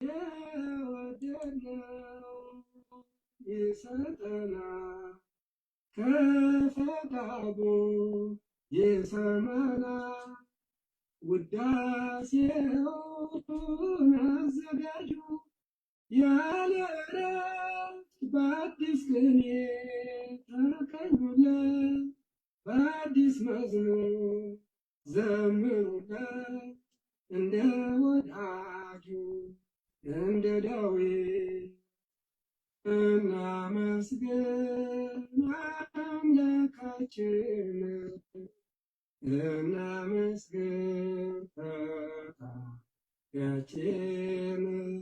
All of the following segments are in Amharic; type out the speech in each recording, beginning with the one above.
የወደድነው ይሰጠናል፣ ከፈቃዱ ይሰማናል። ውዳሴውን አዘጋጁ ያለ እረፍት በአዲስ ቅኔ ተቀኙለት፣ በአዲስ መዝሙር ዘምሩለት። እንደ ወዳጁ እንደ ዳዊት እናመስግን አምላካችንን፣ እናመስግን ፈጣሪያችንን።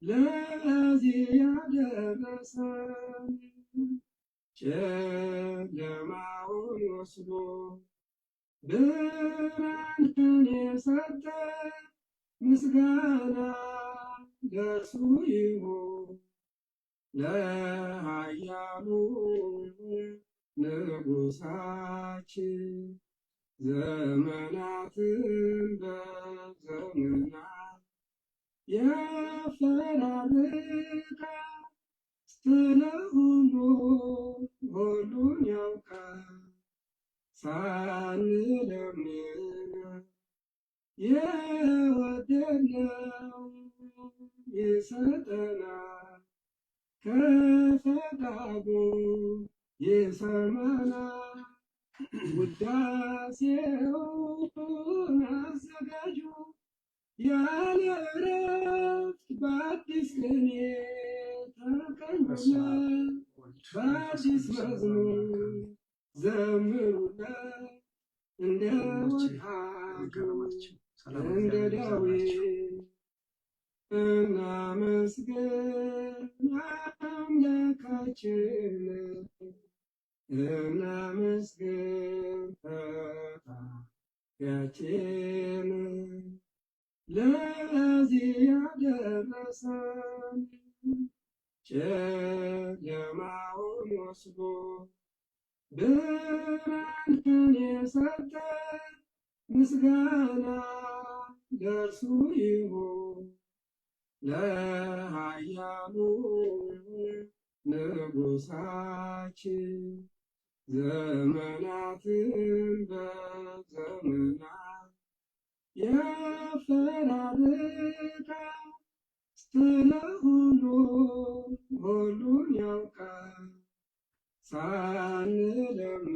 ለዚህ ያደረሰን ጨለማውን ወስዶ ብርሃንን የሰጠ ምስጋና ለእርሱ ይሁን። ለኃያሉ ንጉሣችን ዘመናትን በዘመናት ያፈራርቃል፣ ስለ ሁሉን ያውቃል። ሳንለምን የወደድነው ይሰጠናል፣ ከፈቃዱ ይሰማናል። ውዳሴውን አዘጋጁ ያለ እረፍት በአዲስ ቅኔ ተቀኙለት፣ በአዲስ መዝሙር ዘምሩለት። እንደ ወዳጁ እንደ ዳዊት እናመስግን አምላካችንን፣ እናመስግን ፈጣሪያችንን። ለዚህ ያደረሰን ጨለማውን ወስዶ ብርሃንን የሰጠ ምስጋና ለእርሱ ይሁን። ለኃያሉ ንጉሣችን ዘመናትን በዘመናት ያፈራርቃል፣ ስለ ሁሉን ያውቃል። ሳንለምን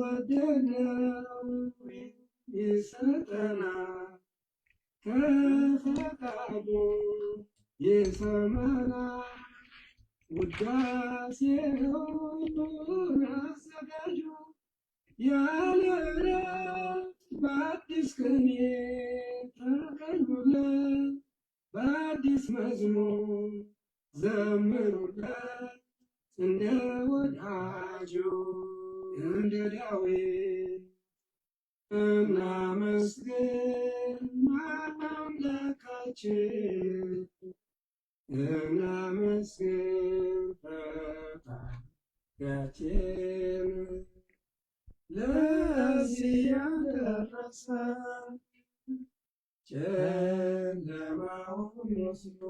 የወደድነው ይሰጠናል፣ ከፈቃዱ ይሰማናል። ውዳሴውን አዘጋጁ ያለ እረፍት በአዲስ ቅኔ ተቀኙለት፣ በአዲስ መዝሙር ዘምሩለት። እንደ ወዳጁ እንደ ዳዊት እናመስግን አምላካችንን፣ እናመስግን ፈጣሪያችንን። ለዚህ ያደረሰን ጨለማውን ወስዶ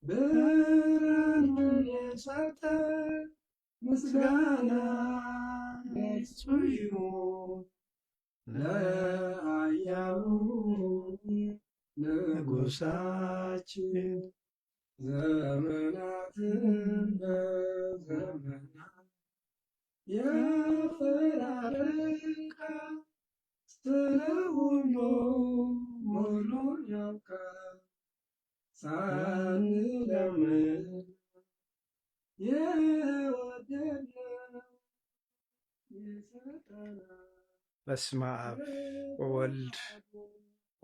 ብርሃንን የሰጠ ምስጋና ለእርሱ ይሁን። ለኃያሉ ንጉሣችን ዘመናትን በዘመናት ያፈራርቃል፣ ስለ ሁሉን ያውቃል። ሳንለምን የወደድነው ይሰጠናል። በስመ አብ ወወልድ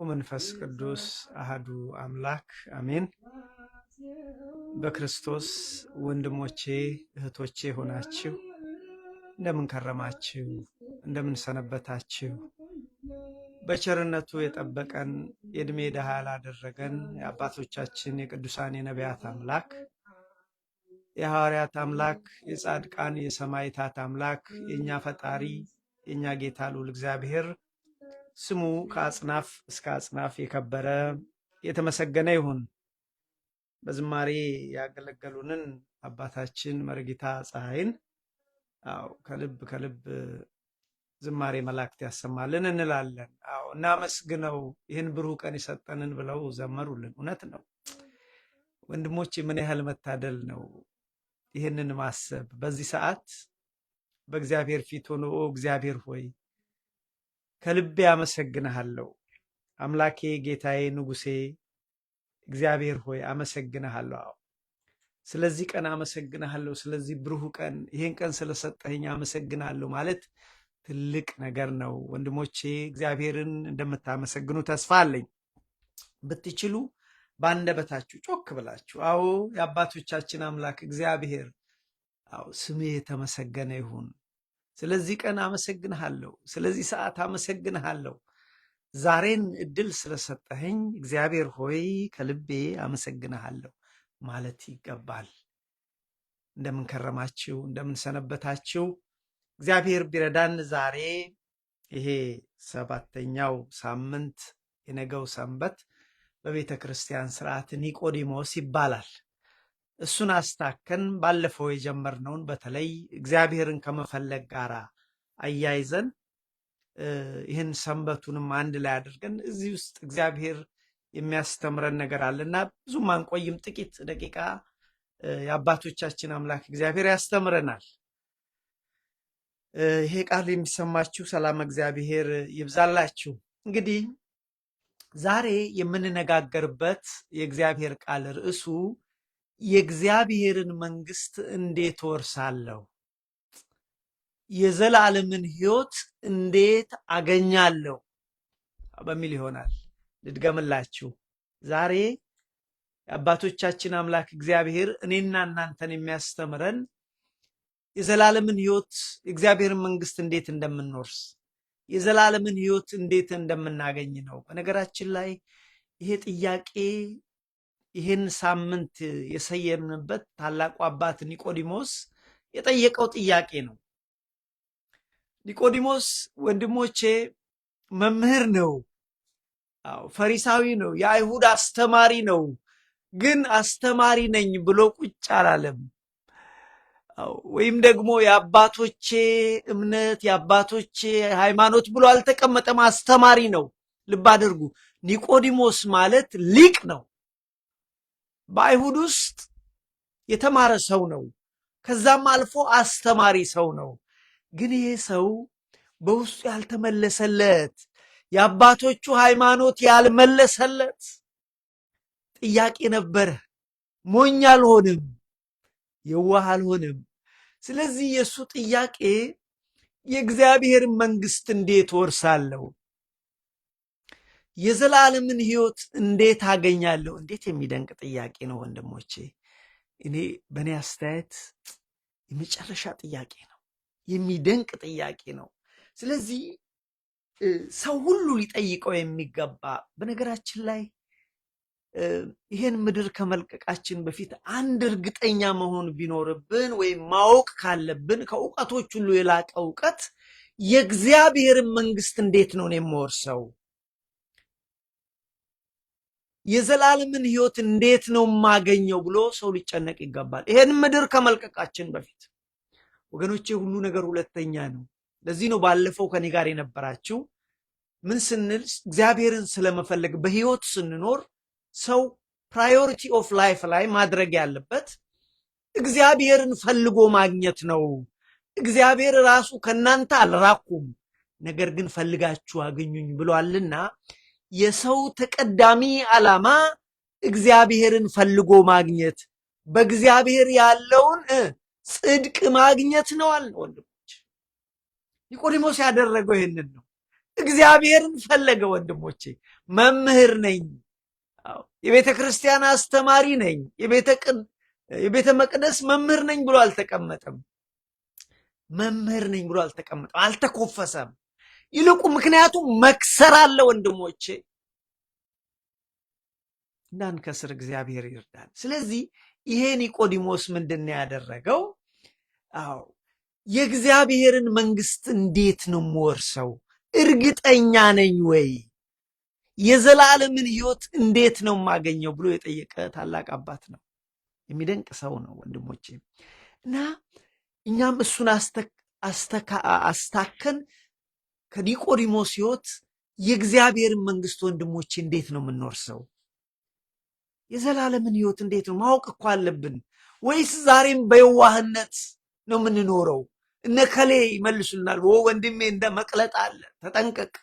ወመንፈስ ቅዱስ አህዱ አምላክ አሜን። በክርስቶስ ወንድሞቼ እህቶቼ ሆናችሁ እንደምን ከረማችሁ? እንደምን ሰነበታችሁ? በቸርነቱ የጠበቀን የዕድሜ ድሃ ያላደረገን የአባቶቻችን የቅዱሳን የነቢያት አምላክ የሐዋርያት አምላክ የጻድቃን የሰማዕታት አምላክ የእኛ ፈጣሪ የእኛ ጌታ ልዑል እግዚአብሔር ስሙ ከአጽናፍ እስከ አጽናፍ የከበረ የተመሰገነ ይሁን። በዝማሬ ያገለገሉንን አባታችን መርጌታ ፀሐይን ከልብ ከልብ ዝማሬ መላእክት ያሰማልን እንላለን። እናመስግነው ይህን ብሩህ ቀን የሰጠንን ብለው ዘመሩልን። እውነት ነው ወንድሞቼ፣ ምን ያህል መታደል ነው ይህንን ማሰብ። በዚህ ሰዓት በእግዚአብሔር ፊት ሆኖ እግዚአብሔር ሆይ ከልቤ አመሰግንሃለሁ፣ አምላኬ ጌታዬ ንጉሴ እግዚአብሔር ሆይ አመሰግንሃለሁ። ስለዚህ ቀን አመሰግንሃለሁ፣ ስለዚህ ብሩህ ቀን፣ ይህን ቀን ስለሰጠኸኝ አመሰግናለሁ ማለት ትልቅ ነገር ነው። ወንድሞቼ እግዚአብሔርን እንደምታመሰግኑ ተስፋ አለኝ። ብትችሉ በአንደበታችሁ ጮክ ብላችሁ የአባቶቻችን አምላክ እግዚአብሔር ስምህ የተመሰገነ ይሁን፣ ስለዚህ ቀን አመሰግንሃለሁ፣ ስለዚህ ሰዓት አመሰግንሃለሁ፣ ዛሬን እድል ስለሰጠኸኝ እግዚአብሔር ሆይ ከልቤ አመሰግንሃለሁ ማለት ይገባል። እንደምን ከረማችሁ? እንደምን ሰነበታችሁ? እግዚአብሔር ቢረዳን ዛሬ ይሄ 7ኛው ሳምንት የነገው ሰንበት በቤተ ክርስቲያን ስርዓት ኒቆዲሞስ ይባላል። እሱን አስታከን ባለፈው የጀመርነውን በተለይ እግዚአብሔርን ከመፈለግ ጋር አያይዘን ይህን ሰንበቱንም አንድ ላይ አድርገን እዚህ ውስጥ እግዚአብሔር የሚያስተምረን ነገር አለና ብዙም አንቆይም፣ ጥቂት ደቂቃ የአባቶቻችን አምላክ እግዚአብሔር ያስተምረናል። ይሄ ቃል የሚሰማችሁ ሰላም እግዚአብሔር ይብዛላችሁ። እንግዲህ ዛሬ የምንነጋገርበት የእግዚአብሔር ቃል ርዕሱ የእግዚአብሔርን መንግስት እንዴት ወርሳለሁ፣ የዘላለምን ሕይወት እንዴት አገኛለሁ በሚል ይሆናል። ልድገምላችሁ። ዛሬ የአባቶቻችን አምላክ እግዚአብሔር እኔና እናንተን የሚያስተምረን የዘላለምን ሕይወት የእግዚአብሔርን መንግስት እንዴት እንደምንወርስ የዘላለምን ሕይወት እንዴት እንደምናገኝ ነው። በነገራችን ላይ ይሄ ጥያቄ ይህን ሳምንት የሰየምንበት ታላቁ አባት ኒቆዲሞስ የጠየቀው ጥያቄ ነው። ኒቆዲሞስ ወንድሞቼ መምህር ነው፣ ፈሪሳዊ ነው፣ የአይሁድ አስተማሪ ነው። ግን አስተማሪ ነኝ ብሎ ቁጭ አላለም። ወይም ደግሞ የአባቶቼ እምነት የአባቶቼ ሃይማኖት ብሎ አልተቀመጠም። አስተማሪ ነው። ልብ አድርጉ። ኒቆዲሞስ ማለት ሊቅ ነው። በአይሁድ ውስጥ የተማረ ሰው ነው። ከዛም አልፎ አስተማሪ ሰው ነው። ግን ይሄ ሰው በውስጡ ያልተመለሰለት የአባቶቹ ሃይማኖት ያልመለሰለት ጥያቄ ነበረ። ሞኝ አልሆንም፣ የዋህ አልሆንም። ስለዚህ የእሱ ጥያቄ የእግዚአብሔርን መንግስት እንዴት ወርሳለሁ፣ የዘላለምን ሕይወት እንዴት አገኛለሁ? እንዴት የሚደንቅ ጥያቄ ነው ወንድሞቼ። በእኔ አስተያየት የመጨረሻ ጥያቄ ነው፣ የሚደንቅ ጥያቄ ነው። ስለዚህ ሰው ሁሉ ሊጠይቀው የሚገባ በነገራችን ላይ ይህን ምድር ከመልቀቃችን በፊት አንድ እርግጠኛ መሆን ቢኖርብን ወይም ማወቅ ካለብን ከእውቀቶች ሁሉ የላቀ እውቀት የእግዚአብሔርን መንግስት እንዴት ነው የምወርሰው፣ የዘላለምን ሕይወት እንዴት ነው የማገኘው ብሎ ሰው ሊጨነቅ ይገባል። ይህን ምድር ከመልቀቃችን በፊት ወገኖቼ ሁሉ ነገር ሁለተኛ ነው። ለዚህ ነው ባለፈው ከኔ ጋር የነበራችሁ ምን ስንል እግዚአብሔርን ስለመፈለግ በሕይወት ስንኖር ሰው ፕራዮሪቲ ኦፍ ላይፍ ላይ ማድረግ ያለበት እግዚአብሔርን ፈልጎ ማግኘት ነው። እግዚአብሔር ራሱ ከናንተ አልራኩም፣ ነገር ግን ፈልጋችሁ አገኙኝ ብሏልና የሰው ተቀዳሚ ዓላማ እግዚአብሔርን ፈልጎ ማግኘት፣ በእግዚአብሔር ያለውን ጽድቅ ማግኘት ነው አለ። ወንድሞች ኒቆዲሞስ ያደረገው ይህንን ነው። እግዚአብሔርን ፈለገ። ወንድሞቼ መምህር ነኝ፣ የቤተ ክርስቲያን አስተማሪ ነኝ፣ የቤተ መቅደስ መምህር ነኝ ብሎ አልተቀመጠም። መምህር ነኝ ብሎ አልተቀመጠም፣ አልተኮፈሰም። ይልቁ ምክንያቱም መክሰር አለ። ወንድሞቼ እንዳንከስር እግዚአብሔር ይርዳል። ስለዚህ ይሄ ኒቆዲሞስ ምንድን ያደረገው? የእግዚአብሔርን መንግስት እንዴት ነው የምወርሰው? እርግጠኛ ነኝ ወይ? የዘላለምን ሕይወት እንዴት ነው የማገኘው ብሎ የጠየቀ ታላቅ አባት ነው። የሚደንቅ ሰው ነው ወንድሞቼ። እና እኛም እሱን አስታከን ከኒቆዲሞስ ሕይወት የእግዚአብሔርን መንግስት ወንድሞቼ እንዴት ነው የምንወርሰው? የዘላለምን ሕይወት እንዴት ነው ማወቅ እኮ አለብን። ወይስ ዛሬም በየዋህነት ነው የምንኖረው? እነከሌ ይመልሱልናል። ወንድሜ እንደ መቅለጥ አለ፣ ተጠንቀቅ።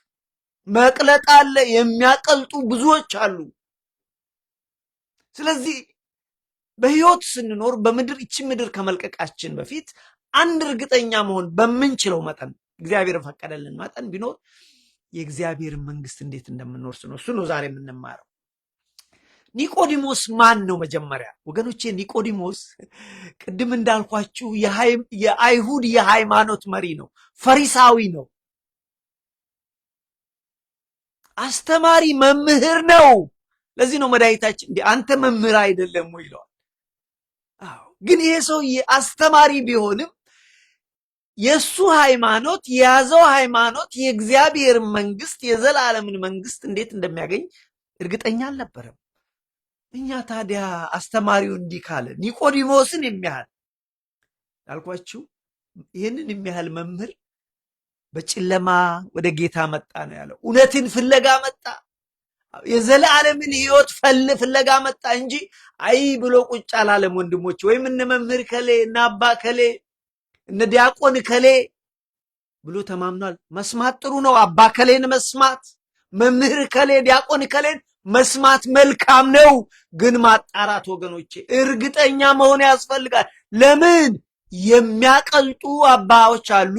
መቅለጥ አለ፣ የሚያቀልጡ ብዙዎች አሉ። ስለዚህ በሕይወት ስንኖር በምድር ይቺ ምድር ከመልቀቃችን በፊት አንድ እርግጠኛ መሆን በምንችለው መጠን እግዚአብሔር ፈቀደልን መጠን ቢኖር የእግዚአብሔርን መንግስት እንዴት እንደምንወርስ ነው። እሱ ነው ዛሬ የምንማረው። ኒቆዲሞስ ማን ነው? መጀመሪያ ወገኖቼ ኒቆዲሞስ ቅድም እንዳልኳችሁ የአይሁድ የሃይማኖት መሪ ነው፣ ፈሪሳዊ ነው፣ አስተማሪ መምህር ነው። ለዚህ ነው መድኃኒታችን እንዲህ አንተ መምህር አይደለም ወይ ይለዋል። ግን ይሄ ሰውዬ አስተማሪ ቢሆንም የእሱ ሃይማኖት የያዘው ሃይማኖት የእግዚአብሔር መንግስት የዘላለምን መንግስት እንዴት እንደሚያገኝ እርግጠኛ አልነበረም። እኛ ታዲያ አስተማሪው እንዲህ ካለ ኒቆዲሞስን የሚያህል ያልኳችሁ ይህንን የሚያህል መምህር በጨለማ ወደ ጌታ መጣ ነው ያለው። እውነትን ፍለጋ መጣ፣ የዘላለምን ሕይወት ፍለጋ መጣ እንጂ አይ ብሎ ቁጭ አላለም ወንድሞች። ወይም እነ መምህር ከሌ እነ አባ ከሌ እነ ዲያቆን ከሌ ብሎ ተማምኗል። መስማት ጥሩ ነው። አባ ከሌን መስማት፣ መምህር ከሌ ዲያቆን ከሌን መስማት መልካም ነው። ግን ማጣራት ወገኖቼ፣ እርግጠኛ መሆን ያስፈልጋል። ለምን? የሚያቀልጡ አባዎች አሉ፣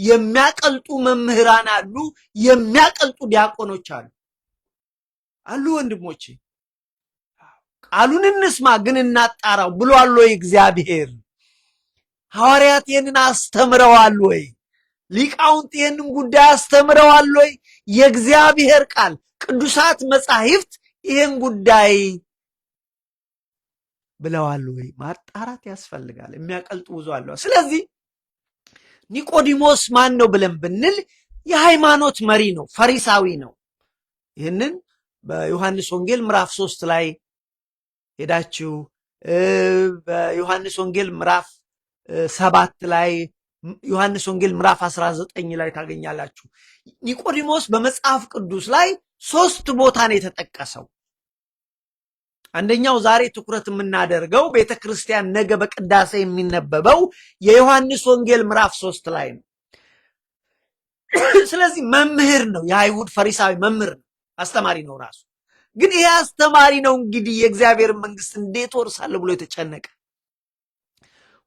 የሚያቀልጡ መምህራን አሉ፣ የሚያቀልጡ ዲያቆኖች አሉ ወንድሞቼ። ቃሉን እንስማ ግን እናጣራው ብሏል ወይ እግዚአብሔር? ሐዋርያት ይህንን አስተምረዋል ወይ? ሊቃውንት ይህንን ጉዳይ አስተምረዋል ወይ? የእግዚአብሔር ቃል ቅዱሳት መጻሕፍት ይህን ጉዳይ ብለዋል ወይ? ማጣራት ያስፈልጋል። የሚያቀልጡ ብዙ አለ። ስለዚህ ኒቆዲሞስ ማን ነው ብለን ብንል የሃይማኖት መሪ ነው፣ ፈሪሳዊ ነው። ይህንን በዮሐንስ ወንጌል ምዕራፍ 3 ላይ ሄዳችሁ በዮሐንስ ወንጌል ምዕራፍ 7 ላይ ዮሐንስ ወንጌል ምዕራፍ 19 ላይ ታገኛላችሁ። ኒቆዲሞስ በመጽሐፍ ቅዱስ ላይ 3 ቦታ ነው የተጠቀሰው። አንደኛው ዛሬ ትኩረት የምናደርገው ቤተክርስቲያን ነገ በቅዳሴ የሚነበበው የዮሐንስ ወንጌል ምዕራፍ 3 ላይ ነው። ስለዚህ መምህር ነው፣ የአይሁድ ፈሪሳዊ መምህር ነው፣ አስተማሪ ነው ራሱ። ግን ይሄ አስተማሪ ነው እንግዲህ የእግዚአብሔር መንግስት እንዴት ወርሳለሁ ብሎ የተጨነቀ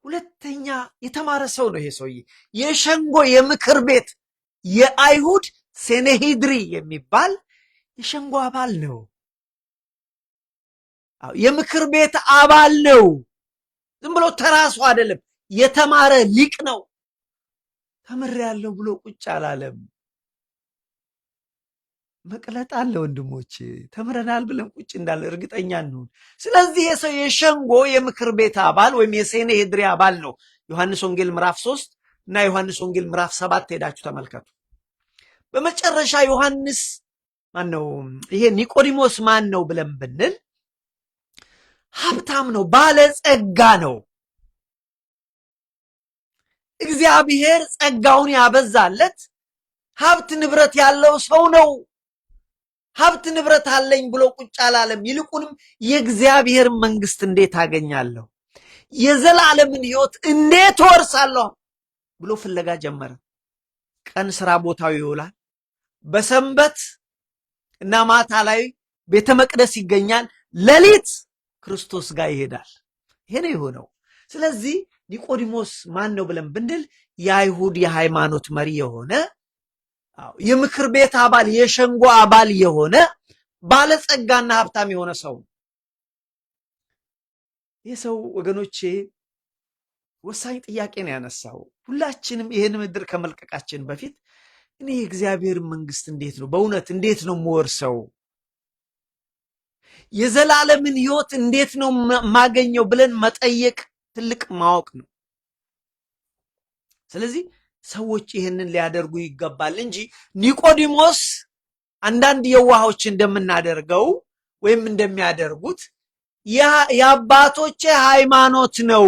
ሁለተኛ የተማረ ሰው ነው። ይሄ ሰውዬ የሸንጎ የምክር ቤት የአይሁድ ሴኔሂድሪ የሚባል የሸንጎ አባል ነው። የምክር ቤት አባል ነው። ዝም ብሎ ተራሱ አይደለም፣ የተማረ ሊቅ ነው። ተምሬያለሁ ብሎ ቁጭ አላለም። መቅለጥ አለ ወንድሞች፣ ተምረናል ብለን ቁጭ እንዳለ እርግጠኛ እንሁን። ስለዚህ የሰው የሸንጎ የምክር ቤት አባል ወይም የሴኔሄድሪ አባል ነው። ዮሐንስ ወንጌል ምዕራፍ 3 እና ዮሐንስ ወንጌል ምዕራፍ 7 ሄዳችሁ ተመልከቱ። በመጨረሻ ዮሐንስ ማን ነው? ይሄ ኒቆዲሞስ ማን ነው ብለን ብንል ሀብታም ነው፣ ባለጸጋ ነው። እግዚአብሔር ጸጋውን ያበዛለት ሀብት ንብረት ያለው ሰው ነው። ሀብት ንብረት አለኝ ብሎ ቁጭ አላለም። ይልቁንም የእግዚአብሔር መንግስት እንዴት አገኛለሁ፣ የዘላለምን ሕይወት እንዴት ወርሳለሁ ብሎ ፍለጋ ጀመረ። ቀን ስራ ቦታው ይውላል፣ በሰንበት እና ማታ ላይ ቤተ መቅደስ ይገኛል፣ ሌሊት ክርስቶስ ጋር ይሄዳል። ይሄ ነው የሆነው። ስለዚህ ኒቆዲሞስ ማን ነው ብለን ብንል የአይሁድ የሃይማኖት መሪ የሆነ የምክር ቤት አባል የሸንጎ አባል የሆነ ባለጸጋና ሀብታም የሆነ ሰው። ይህ ሰው ወገኖቼ ወሳኝ ጥያቄ ነው ያነሳው። ሁላችንም ይህን ምድር ከመልቀቃችን በፊት እኔ የእግዚአብሔር መንግስት እንዴት ነው በእውነት እንዴት ነው የምወርሰው፣ የዘላለምን ሕይወት እንዴት ነው ማገኘው ብለን መጠየቅ ትልቅ ማወቅ ነው። ስለዚህ ሰዎች ይህንን ሊያደርጉ ይገባል እንጂ ኒቆዲሞስ አንዳንድ የዋሆች እንደምናደርገው ወይም እንደሚያደርጉት የአባቶቼ ሃይማኖት ነው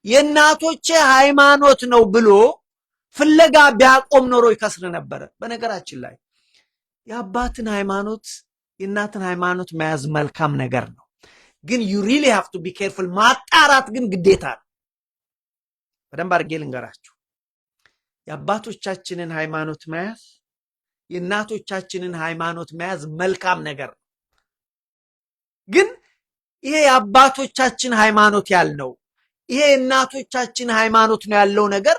የእናቶቼ ሃይማኖት ነው ብሎ ፍለጋ ቢያቆም ኖሮ ይከስር ነበረ። በነገራችን ላይ የአባትን ሃይማኖት የእናትን ሃይማኖት መያዝ መልካም ነገር ነው፣ ግን you really have to be careful። ማጣራት ግን ግዴታ ነው። በደንብ አድርጌ ልንገራችሁ። የአባቶቻችንን ሃይማኖት መያዝ የእናቶቻችንን ሃይማኖት መያዝ መልካም ነገር ነው፣ ግን ይሄ የአባቶቻችን ሃይማኖት ያልነው ይሄ የእናቶቻችን ሃይማኖት ነው ያለው ነገር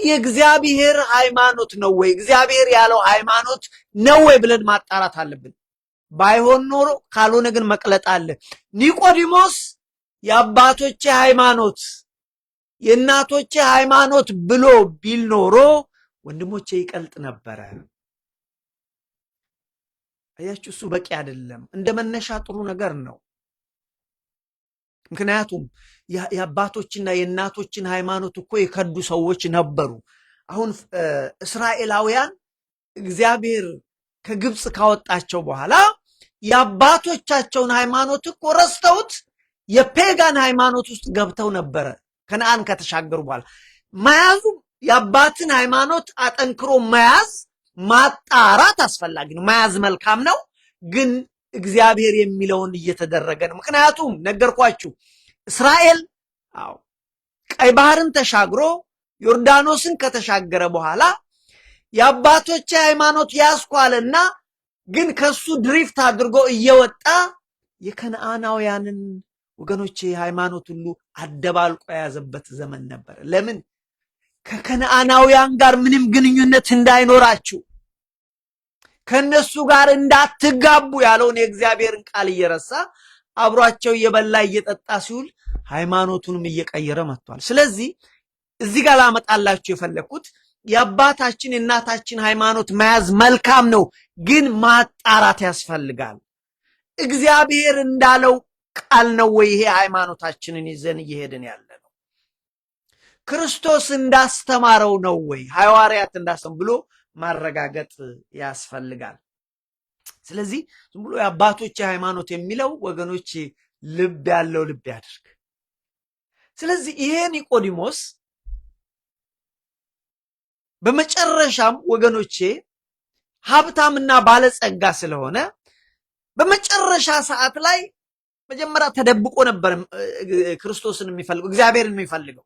የእግዚአብሔር ሃይማኖት ነው ወይ እግዚአብሔር ያለው ሃይማኖት ነው ወይ ብለን ማጣራት አለብን። ባይሆን ኖሮ ካልሆነ ግን መቅለጥ አለ። ኒቆዲሞስ የአባቶቼ ሃይማኖት የእናቶቼ ሃይማኖት ብሎ ቢል ኖሮ ወንድሞቼ ይቀልጥ ነበረ። አያችሁ፣ እሱ በቂ አይደለም። እንደ መነሻ ጥሩ ነገር ነው። ምክንያቱም የአባቶችና የእናቶችን ሃይማኖት እኮ የከዱ ሰዎች ነበሩ። አሁን እስራኤላውያን እግዚአብሔር ከግብፅ ካወጣቸው በኋላ የአባቶቻቸውን ሃይማኖት እኮ ረስተውት የፔጋን ሃይማኖት ውስጥ ገብተው ነበረ። ከነአን ከተሻገሩ በኋላ መያዙ የአባትን ሃይማኖት አጠንክሮ መያዝ ማጣራት አስፈላጊ ነው። መያዝ መልካም ነው፣ ግን እግዚአብሔር የሚለውን እየተደረገ ነው። ምክንያቱም ነገርኳችሁ፣ እስራኤል ቀይ ባህርን ተሻግሮ ዮርዳኖስን ከተሻገረ በኋላ የአባቶች ሃይማኖት ያስኳልና ግን ከሱ ድሪፍት አድርጎ እየወጣ የከነአናውያንን ወገኖች ሃይማኖት ሁሉ አደባልቆ የያዘበት ዘመን ነበር። ለምን? ከከነአናውያን ጋር ምንም ግንኙነት እንዳይኖራችሁ ከነሱ ጋር እንዳትጋቡ ያለውን የእግዚአብሔርን ቃል እየረሳ አብሯቸው እየበላ እየጠጣ ሲውል ሃይማኖቱንም እየቀየረ መጥቷል። ስለዚህ እዚህ ጋር ላመጣላችሁ የፈለኩት የአባታችን የእናታችን ሃይማኖት መያዝ መልካም ነው፣ ግን ማጣራት ያስፈልጋል። እግዚአብሔር እንዳለው ቃል ነው ወይ ይሄ ሃይማኖታችንን ይዘን እየሄድን ያለ ነው? ክርስቶስ እንዳስተማረው ነው ወይ ሐዋርያት እንዳስተማሩ ብሎ ማረጋገጥ ያስፈልጋል። ስለዚህ ዝም ብሎ የአባቶች ሃይማኖት የሚለው ወገኖች ልብ ያለው ልብ ያድርግ። ስለዚህ ይሄ ኒቆዲሞስ በመጨረሻም ወገኖቼ ሀብታምና ባለጸጋ ስለሆነ በመጨረሻ ሰዓት ላይ መጀመሪያ ተደብቆ ነበር ክርስቶስን የሚፈልገው እግዚአብሔርን የሚፈልገው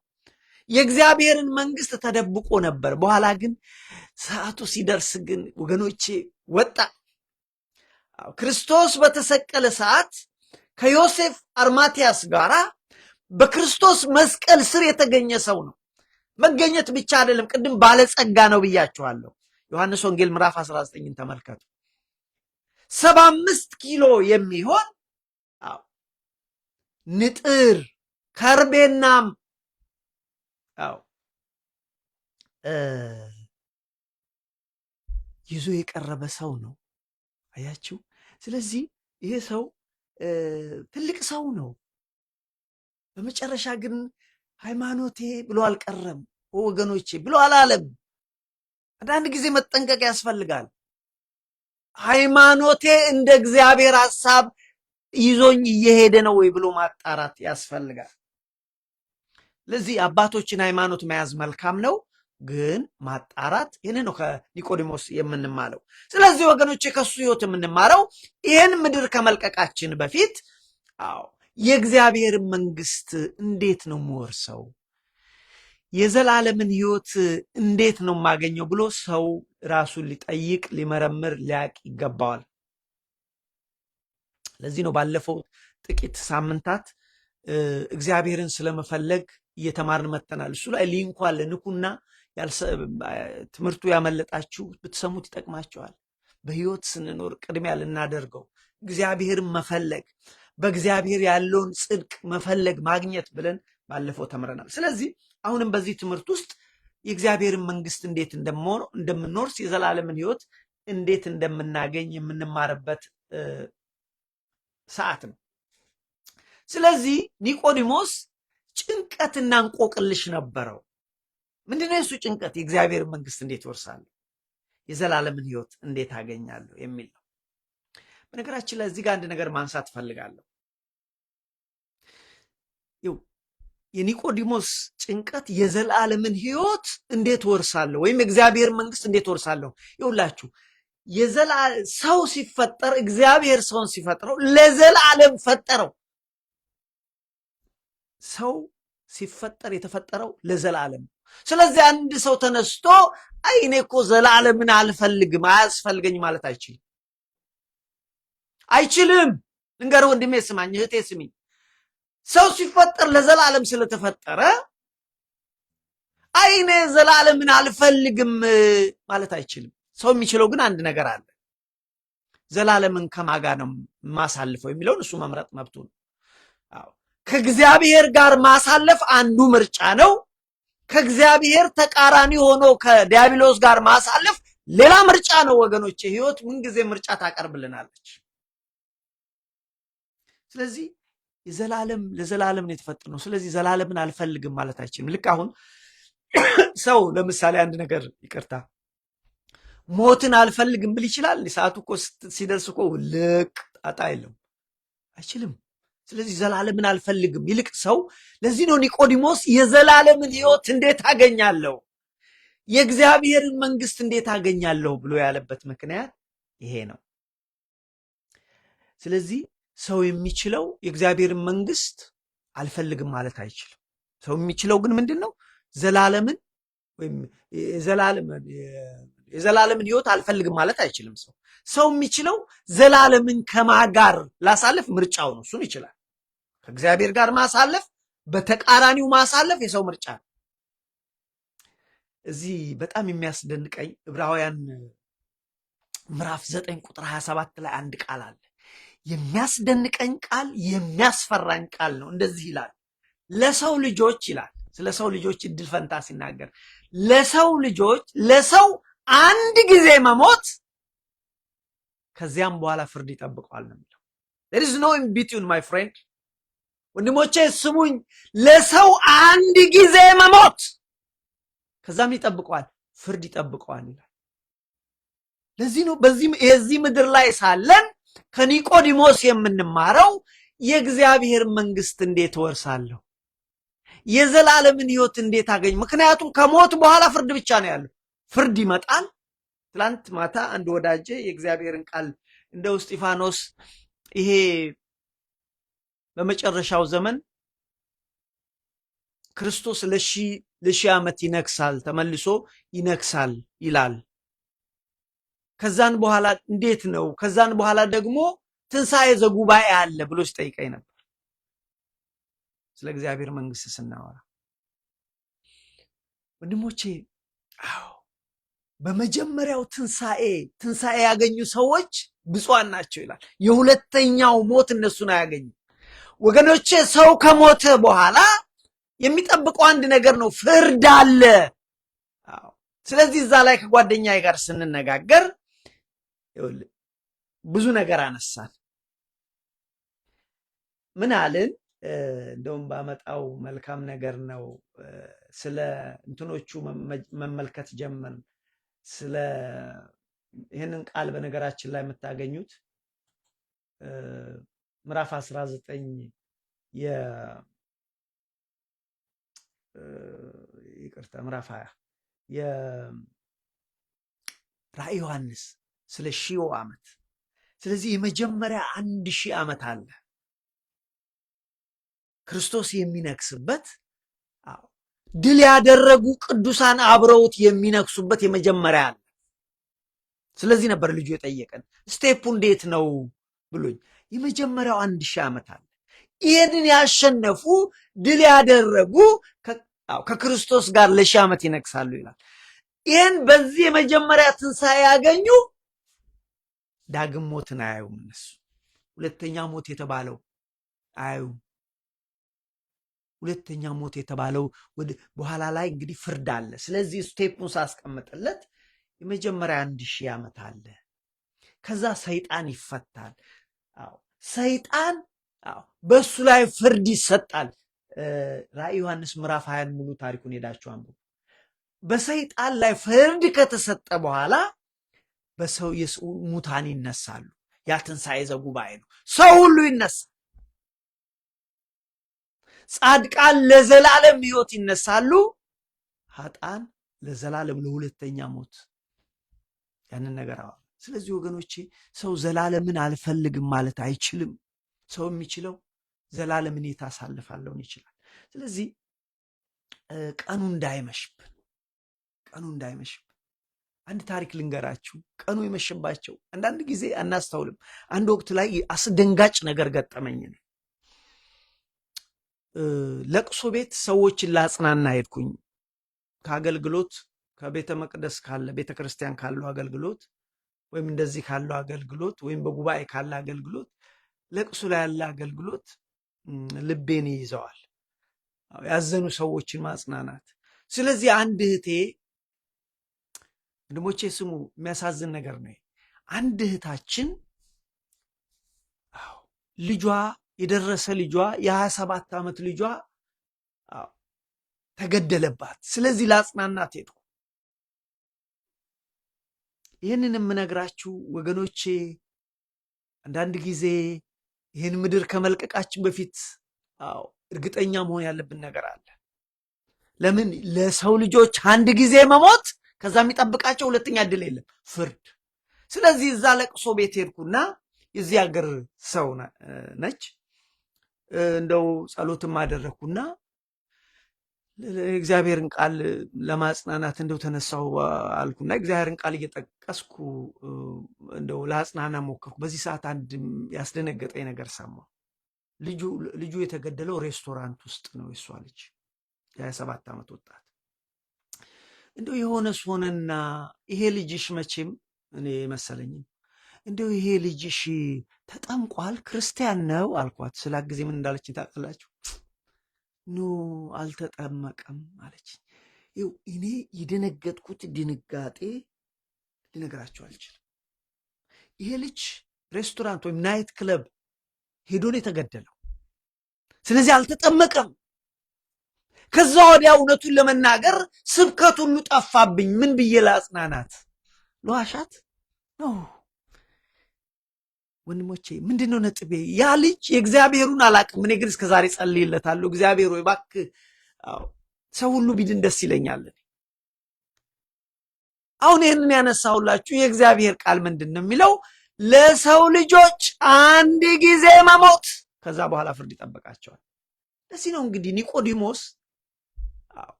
የእግዚአብሔርን መንግስት ተደብቆ ነበር። በኋላ ግን ሰዓቱ ሲደርስ ግን ወገኖቼ ወጣ። ክርስቶስ በተሰቀለ ሰዓት ከዮሴፍ አርማቲያስ ጋራ በክርስቶስ መስቀል ስር የተገኘ ሰው ነው። መገኘት ብቻ አይደለም፣ ቅድም ባለጸጋ ነው ብያችኋለሁ። ዮሐንስ ወንጌል ምዕራፍ 19ን ተመልከቱ። 75 ኪሎ የሚሆን ንጥር ከርቤና ይዞ የቀረበ ሰው ነው። አያችሁ። ስለዚህ ይሄ ሰው ትልቅ ሰው ነው። በመጨረሻ ግን ሃይማኖቴ ብሎ አልቀረም ወገኖቼ ብሎ አላለም። አንዳንድ ጊዜ መጠንቀቅ ያስፈልጋል። ሃይማኖቴ እንደ እግዚአብሔር ሐሳብ ይዞኝ እየሄደ ነው ወይ ብሎ ማጣራት ያስፈልጋል። ለዚህ አባቶችን ሃይማኖት መያዝ መልካም ነው፣ ግን ማጣራት ይህን ነው ከኒቆዲሞስ የምንማለው። ስለዚህ ወገኖቼ ከሱ ህይወት የምንማረው ይህን ምድር ከመልቀቃችን በፊት የእግዚአብሔርን መንግስት እንዴት ነው የምወርሰው፣ የዘላለምን ህይወት እንዴት ነው የማገኘው ብሎ ሰው ራሱን ሊጠይቅ ሊመረምር ሊያቅ ይገባዋል። ለዚህ ነው ባለፈው ጥቂት ሳምንታት እግዚአብሔርን ስለመፈለግ እየተማርን መተናል። እሱ ላይ ሊንኩ አለ፣ ንኩና ትምህርቱ ያመለጣችሁ ብትሰሙት ይጠቅማቸዋል። በህይወት ስንኖር ቅድሚያ ልናደርገው እግዚአብሔርን መፈለግ፣ በእግዚአብሔር ያለውን ጽድቅ መፈለግ ማግኘት ብለን ባለፈው ተምረናል። ስለዚህ አሁንም በዚህ ትምህርት ውስጥ የእግዚአብሔርን መንግስት እንዴት እንደምንወርስ የዘላለምን ህይወት እንዴት እንደምናገኝ የምንማርበት ሰዓት ነው። ስለዚህ ኒቆዲሞስ ጭንቀትና እንቆቅልሽ ነበረው። ምንድነው የሱ ጭንቀት? የእግዚአብሔር መንግስት እንዴት ወርሳለሁ፣ የዘላለምን ህይወት እንዴት አገኛለሁ የሚል ነው። በነገራችን ላይ እዚህ ጋር አንድ ነገር ማንሳት ፈልጋለሁ። የኒቆዲሞስ ጭንቀት የዘላለምን ህይወት እንዴት ወርሳለሁ ወይም የእግዚአብሔር መንግስት እንዴት ወርሳለሁ። ይውላችሁ ሰው ሲፈጠር እግዚአብሔር ሰውን ሲፈጥረው ለዘላለም ፈጠረው። ሰው ሲፈጠር የተፈጠረው ለዘላለም። ስለዚህ አንድ ሰው ተነስቶ አይ እኔ እኮ ዘላለምን አልፈልግም አያስፈልገኝ ማለት አይችልም። ልንገርህ ወንድሜ ስማኝ፣ እህቴ ስሚኝ። ሰው ሲፈጠር ለዘላለም ስለተፈጠረ አይ እኔ ዘላለምን አልፈልግም ማለት አይችልም። ሰው የሚችለው ግን አንድ ነገር አለ። ዘላለምን ከማጋ ነው ማሳልፈው የሚለውን እሱ መምረጥ መብቱ ነው። ከእግዚአብሔር ጋር ማሳለፍ አንዱ ምርጫ ነው። ከእግዚአብሔር ተቃራኒ ሆኖ ከዲያብሎስ ጋር ማሳለፍ ሌላ ምርጫ ነው። ወገኖቼ ህይወት ምንጊዜ ምርጫ ታቀርብልናለች። ስለዚህ ለዘላለም ነው የተፈጠርነው። ስለዚህ ዘላለምን አልፈልግም ማለት አይችልም። ልክ አሁን ሰው ለምሳሌ አንድ ነገር ይቅርታ ሞትን አልፈልግም ብል ይችላል? ሰዓቱ እኮ ሲደርስ እኮ ልቅ ጣጣ የለም አይችልም። ስለዚህ ዘላለምን አልፈልግም ይልቅ ሰው ለዚህ ነው ኒቆዲሞስ የዘላለምን ህይወት እንዴት አገኛለሁ፣ የእግዚአብሔርን መንግስት እንዴት አገኛለሁ ብሎ ያለበት ምክንያት ይሄ ነው። ስለዚህ ሰው የሚችለው የእግዚአብሔርን መንግስት አልፈልግም ማለት አይችልም። ሰው የሚችለው ግን ምንድን ነው? ዘላለምን ወይም የዘላለምን ህይወት አልፈልግም ማለት አይችልም። ሰው የሚችለው ዘላለምን ከማጋር ላሳለፍ ምርጫው ነው። እሱን ይችላል። ከእግዚአብሔር ጋር ማሳለፍ፣ በተቃራኒው ማሳለፍ የሰው ምርጫ ነው። እዚህ በጣም የሚያስደንቀኝ ዕብራውያን ምዕራፍ 9 ቁጥር 27 ላይ አንድ ቃል አለ። የሚያስደንቀኝ ቃል፣ የሚያስፈራኝ ቃል ነው። እንደዚህ ይላል፣ ለሰው ልጆች ይላል። ስለ ሰው ልጆች እድል ፈንታ ሲናገር ለሰው አንድ ጊዜ መሞት ከዚያም በኋላ ፍርድ ይጠብቀዋል ነው የሚለው። there is no in between my friend። ወንድሞቼ ስሙኝ፣ ለሰው አንድ ጊዜ መሞት ከዛም ይጠብቀዋል፣ ፍርድ ይጠብቀዋል ይላል። ለዚህ ነው የዚህ ምድር ላይ ሳለን ከኒቆዲሞስ የምንማረው የእግዚአብሔር መንግስት እንዴት ወርሳለሁ፣ የዘላለምን ህይወት እንዴት አገኝ። ምክንያቱም ከሞት በኋላ ፍርድ ብቻ ነው ያለው። ፍርድ ይመጣል። ትላንት ማታ አንድ ወዳጄ የእግዚአብሔርን ቃል እንደው እስጢፋኖስ ይሄ በመጨረሻው ዘመን ክርስቶስ ለሺህ ዓመት ይነግሳል፣ ተመልሶ ይነግሳል ይላል። ከዛን በኋላ እንዴት ነው? ከዛን በኋላ ደግሞ ትንሣኤ ዘጉባኤ አለ ብሎ ሲጠይቀኝ ነበር። ስለ እግዚአብሔር መንግስት ስናወራ ወንድሞቼ፣ አዎ በመጀመሪያው ትንሣኤ ያገኙ ሰዎች ብፁዓን ናቸው ይላል። የሁለተኛው ሞት እነሱን አያገኙ። ወገኖቼ ሰው ከሞተ በኋላ የሚጠብቀው አንድ ነገር ነው፣ ፍርድ አለ። ስለዚህ እዛ ላይ ከጓደኛዬ ጋር ስንነጋገር ብዙ ነገር አነሳን። ምን አልን? እንደውም ባመጣው መልካም ነገር ነው። ስለ እንትኖቹ መመልከት ጀመርን። ስለ ይህንን ቃል በነገራችን ላይ የምታገኙት ምዕራፍ 19 ምዕራፍ 20 የራዕይ ዮሐንስ ስለ 1000 ዓመት። ስለዚህ የመጀመሪያ 1000 ዓመት አለ ክርስቶስ የሚነግስበት። ድል ያደረጉ ቅዱሳን አብረውት የሚነግሱበት የመጀመሪያ አለ። ስለዚህ ነበር ልጁ የጠየቀን ስቴፑ እንዴት ነው ብሎኝ። የመጀመሪያው 1000 ዓመት አለ። ይህንን ያሸነፉ ድል ያደረጉ ከክርስቶስ ጋር ለ1000 ዓመት ይነግሳሉ ይላል። ይህን በዚህ የመጀመሪያ ትንሣኤ ያገኙ ዳግም ሞትን አያዩም። እነሱ ሁለተኛ ሞት የተባለው አያዩም። ሁለተኛ ሞት የተባለው በኋላ ላይ እንግዲህ ፍርድ አለ። ስለዚህ ስቴፑን ሳስቀምጥለት የመጀመሪያ 1000 ዓመት አለ። ከዛ ሰይጣን ይፈታል። ሰይጣን በሱ ላይ ፍርድ ይሰጣል። ራዕይ ዮሐንስ ምዕራፍ 20 ሙሉ ታሪኩን ሄዳችሁ አንብቡ። በሰይጣን ላይ ፍርድ ከተሰጠ በኋላ በሰው ሙታን ይነሳሉ። ያ ትንሣኤ ዘጉባኤ ነው። ሰው ሁሉ ይነሳል። ጻድቃን ለዘላለም ሕይወት ይነሳሉ። ኃጥአን ለዘላለም ለሁለተኛ ሞት። ያንን ነገር አዎ። ስለዚህ ወገኖቼ ሰው ዘላለምን አልፈልግም ማለት አይችልም። ሰው የሚችለው ዘላለምን የታሳልፋለውን ይችላል። ስለዚህ ቀኑ እንዳይመሽብን አንድ ታሪክ ልንገራችሁ። ቀኑ የመሸባቸው አንዳንድ ጊዜ አናስተውልም። አንድ ወቅት ላይ አስደንጋጭ ነገር ገጠመኝ ነው። ለቅሶ ቤት ሰዎችን ላጽናና ሄድኩኝ። ከአገልግሎት ከቤተ መቅደስ ካለ ቤተ ክርስቲያን ካለው አገልግሎት ወይም እንደዚህ ካለው አገልግሎት ወይም በጉባኤ ካለ አገልግሎት ለቅሶ ላይ ያለ አገልግሎት ልቤን ይይዘዋል። ያዘኑ ሰዎችን ማጽናናት። ስለዚህ አንድ እህቴ ወንድሞቼ ስሙ፣ የሚያሳዝን ነገር ነው። አንድ እህታችን ልጇ የደረሰ ልጇ የ27 ዓመት ልጇ ተገደለባት። ስለዚህ ላጽናናት ሄድኩ። ይህንን የምነግራችሁ ወገኖቼ አንዳንድ ጊዜ ይህን ምድር ከመልቀቃችን በፊት እርግጠኛ መሆን ያለብን ነገር አለ። ለምን? ለሰው ልጆች አንድ ጊዜ መሞት፣ ከዛ የሚጠብቃቸው ሁለተኛ እድል የለም፣ ፍርድ። ስለዚህ እዛ ለቅሶ ቤት ሄድኩና የዚህ ሀገር ሰው ነች፣ እንደው ጸሎትም አደረግኩና እግዚአብሔርን ቃል ለማጽናናት እንደው ተነሳው አልኩና እግዚአብሔርን ቃል እየጠቀስኩ እንደው ለአጽናና ሞከርኩ። በዚህ ሰዓት አንድ ያስደነገጠኝ ነገር ሰማሁ። ልጁ የተገደለው ሬስቶራንት ውስጥ ነው። የሷ ልጅ የ27 ዓመት ወጣት። እንደው የሆነስ ሆነና ይሄ ልጅሽ መቼም እኔ መሰለኝም እንደው ይሄ ልጅሽ ተጠምቋል፣ ክርስቲያን ነው አልኳት። ስላ ጊዜ ምን እንዳለችኝ ታውቃላችሁ? ኖ አልተጠመቀም አለች። ይኸው እኔ የደነገጥኩት ድንጋጤ ልነግራችሁ አልችልም። ይሄ ልጅ ሬስቶራንት ወይም ናይት ክለብ ሄዶ ነው የተገደለው። ስለዚህ አልተጠመቀም። ከዛ ወዲያ እውነቱን ለመናገር ስብከት ሁሉ ጠፋብኝ። ምን ብዬ ላጽናናት? ለዋሻት ነው። ወንድሞቼ ምንድነው ነጥቤ? ያ ልጅ የእግዚአብሔሩን አላቅም። እኔ ግን እስከዛሬ ጸልይለታለሁ። እግዚአብሔር ወይ እባክህ ሰው ሁሉ ቢድን ደስ ይለኛል። አሁን ይህንን ያነሳሁላችሁ የእግዚአብሔር ቃል ምንድን ነው የሚለው? ለሰው ልጆች አንድ ጊዜ መሞት፣ ከዛ በኋላ ፍርድ ይጠበቃቸዋል። ለዚህ ነው እንግዲህ ኒቆዲሞስ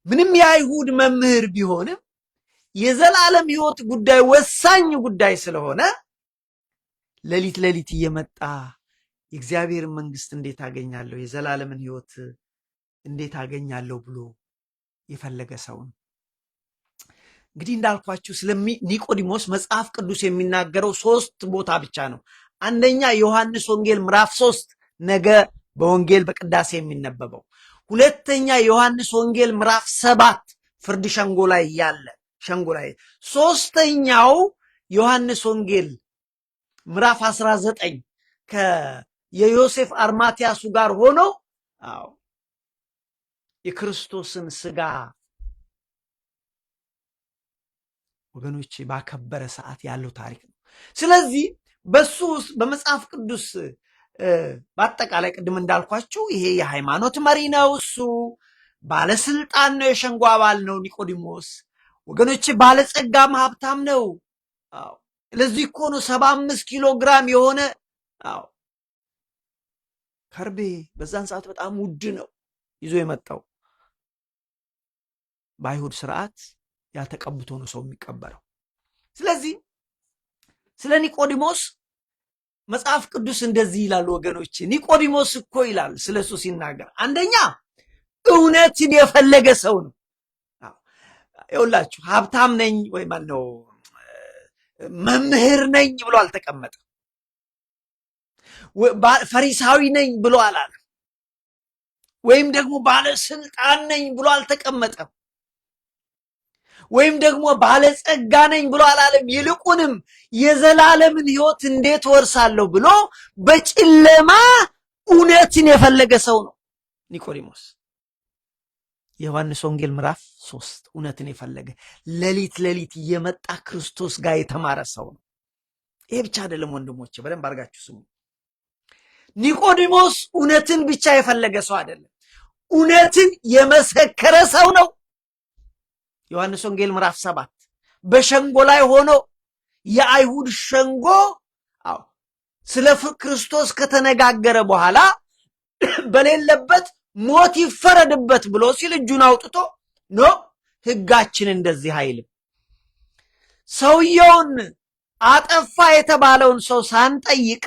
ምንም የአይሁድ መምህር ቢሆንም የዘላለም ሕይወት ጉዳይ ወሳኝ ጉዳይ ስለሆነ ሌሊት እየመጣ የእግዚአብሔር መንግስት እንዴት አገኛለሁ፣ የዘላለምን ሕይወት እንዴት አገኛለሁ ብሎ የፈለገ ሰው ነው። እንግዲህ እንዳልኳችሁ ስለ ኒቆዲሞስ መጽሐፍ ቅዱስ የሚናገረው 3 ቦታ ብቻ ነው። አንደኛ ዮሐንስ ወንጌል ምዕራፍ 3 ነገ በወንጌል በቅዳሴ የሚነበበው። ሁለተኛ ዮሐንስ ወንጌል ምዕራፍ 7 ፍርድ ሸንጎ ላይ ያለ ሸንጎ ላይ። ሶስተኛው ዮሐንስ ወንጌል ምዕራፍ 19 የዮሴፍ አርማትያሱ ጋር ሆኖ የክርስቶስን ስጋ ወገኖቼ ባከበረ ሰዓት ያለው ታሪክ ነው። ስለዚህ በሱ ውስጥ በመጽሐፍ ቅዱስ በአጠቃላይ ቅድም እንዳልኳችሁ ይሄ የሃይማኖት መሪ ነው። እሱ ባለስልጣን ነው፣ የሸንጎ አባል ነው። ኒቆዲሞስ ወገኖቼ ባለጸጋም ሀብታም ነው። ለዚህ እኮ ነው 75 ኪሎ ግራም የሆነ ከርቤ በዛን ሰዓት በጣም ውድ ነው ይዞ የመጣው። በአይሁድ ስርዓት ያልተቀብቶ ነው ሰው የሚቀበረው። ስለዚህ ስለ ኒቆዲሞስ መጽሐፍ ቅዱስ እንደዚህ ይላል ወገኖቼ። ኒቆዲሞስ እኮ ይላል ስለሱ ሲናገር፣ አንደኛ እውነትን የፈለገ ሰው ነው። ይኸውላችሁ ሀብታም ነኝ ወይ ማነው መምህር ነኝ ብሎ አልተቀመጠም። ፈሪሳዊ ነኝ ብሎ አላለም። ወይም ደግሞ ባለስልጣን ነኝ ብሎ አልተቀመጠም። ወይም ደግሞ ባለጸጋ ነኝ ብሎ አላለም። ይልቁንም የዘላለምን ሕይወት እንዴት ወርሳለሁ ብሎ በጨለማ እውነትን የፈለገ ሰው ነው ኒቆዲሞስ። የዮሐንስ ወንጌል ምዕራፍ 3 እውነትን የፈለገ ሌሊት እየመጣ ክርስቶስ ጋር የተማረ ሰው ነው። ይሄ ብቻ አይደለም ወንድሞቼ፣ በደንብ አድርጋችሁ ስሙ። ኒቆዲሞስ እውነትን ብቻ የፈለገ ሰው አይደለም፣ እውነትን የመሰከረ ሰው ነው። ዮሐንስ ወንጌል ምዕራፍ 7 በሸንጎ ላይ ሆኖ የአይሁድ ሸንጎ ስለ ክርስቶስ ከተነጋገረ በኋላ በሌለበት ሞት ይፈረድበት ብሎ ሲል እጁን አውጥቶ ኖ ሕጋችን እንደዚህ አይልም፣ ሰውየውን አጠፋ የተባለውን ሰው ሳንጠይቅ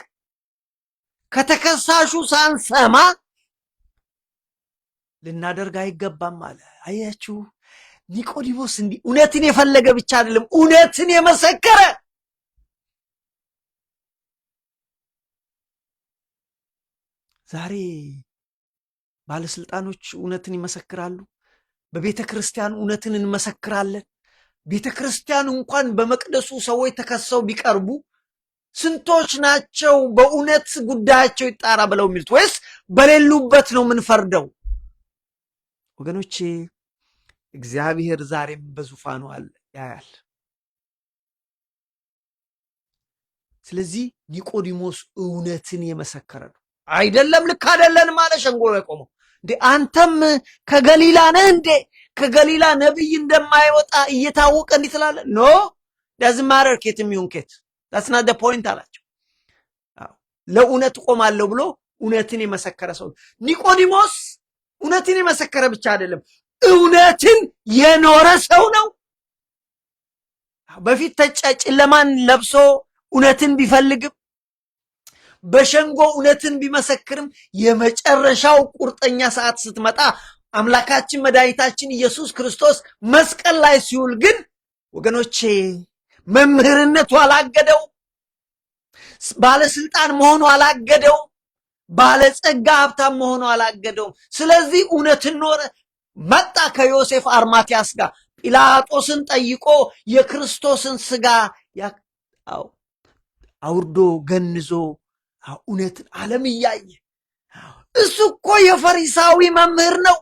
ከተከሳሹ ሳንሰማ ልናደርግ አይገባም አለ። አያችሁ፣ ኒቆዲሞስ እንዲህ እውነትን የፈለገ ብቻ አይደለም፣ እውነትን የመሰከረ። ዛሬ ባለስልጣኖች እውነትን ይመሰክራሉ። በቤተ ክርስቲያን እውነትን እንመሰክራለን። ቤተ ክርስቲያን እንኳን በመቅደሱ ሰዎች ተከሰው ቢቀርቡ ስንቶች ናቸው በእውነት ጉዳያቸው ይጣራ ብለው የሚሉት? ወይስ በሌሉበት ነው የምንፈርደው? ወገኖቼ እግዚአብሔር ዛሬም በዙፋኑ አለ፣ ያያል። ስለዚህ ኒቆዲሞስ እውነትን የመሰከረ ነው። አይደለም ልክ አይደለንም አለ ሸንጎ የቆመው። እንዴ አንተም ከገሊላ ነህ እንዴ? ከገሊላ ነብይ እንደማይወጣ እየታወቀ እንዲህ ትላለህ? ኖ ዳዝንት ማተር ኬትም ይሁን ኬት፣ that's not the point አላቸው። ለእውነት ቆማለሁ ብሎ እውነትን የመሰከረ ሰው ኒቆዲሞስ። እውነትን የመሰከረ ብቻ አይደለም፣ እውነትን የኖረ ሰው ነው። በፊት ጨለማን ለብሶ እውነትን ቢፈልግም በሸንጎ እውነትን ቢመሰክርም የመጨረሻው ቁርጠኛ ሰዓት ስትመጣ አምላካችን መድኃኒታችን ኢየሱስ ክርስቶስ መስቀል ላይ ሲውል ግን ወገኖቼ መምህርነቱ አላገደው፣ ባለስልጣን መሆኑ አላገደው፣ ባለጸጋ ሀብታም መሆኑ አላገደው። ስለዚህ እውነትን ኖረ። መጣ ከዮሴፍ አርማትያስ ጋር ጲላጦስን ጠይቆ የክርስቶስን ስጋ አውርዶ ገንዞ እውነትን ዓለም እያየ። እሱ እኮ የፈሪሳዊ መምህር ነው።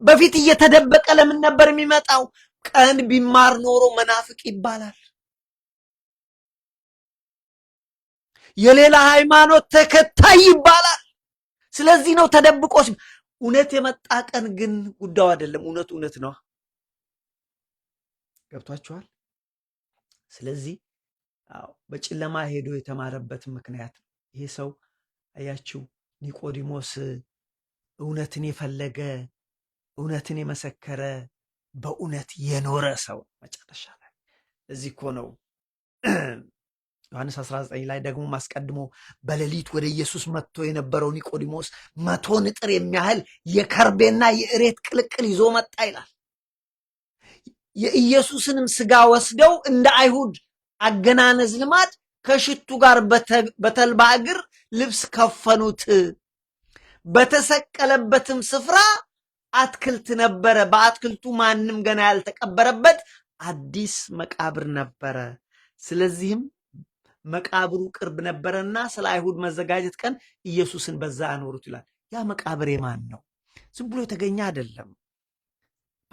በፊት እየተደበቀ ለምን ነበር የሚመጣው? ቀን ቢማር ኖሮ መናፍቅ ይባላል፣ የሌላ ሃይማኖት ተከታይ ይባላል። ስለዚህ ነው ተደብቆ። እውነት የመጣ ቀን ግን ጉዳዩ አይደለም። እውነት ነው። ገብቷችኋል? ስለዚህ በጨለማ ሄዶ የተማረበት ምክንያት ይሄ ሰው አያችሁ፣ ኒቆዲሞስ እውነትን የፈለገ እውነትን የመሰከረ በእውነት የኖረ ሰው መጨረሻ ላይ። እዚህ እኮ ነው ዮሐንስ 19 ላይ ደግሞ አስቀድሞ በሌሊት ወደ ኢየሱስ መጥቶ የነበረው ኒቆዲሞስ 100 ንጥር የሚያህል የከርቤና የእሬት ቅልቅል ይዞ መጣ ይላል። የኢየሱስንም ስጋ ወስደው እንደ አይሁድ አገናነዝ ልማድ ከሽቱ ጋር በተልባ እግር ልብስ ከፈኑት። በተሰቀለበትም ስፍራ አትክልት ነበረ። በአትክልቱ ማንም ገና ያልተቀበረበት አዲስ መቃብር ነበረ። ስለዚህም መቃብሩ ቅርብ ነበረና ስለ አይሁድ መዘጋጀት ቀን ኢየሱስን በዛ አኖሩት ይላል። ያ መቃብር የማን ነው? ዝም ብሎ የተገኘ አይደለም፣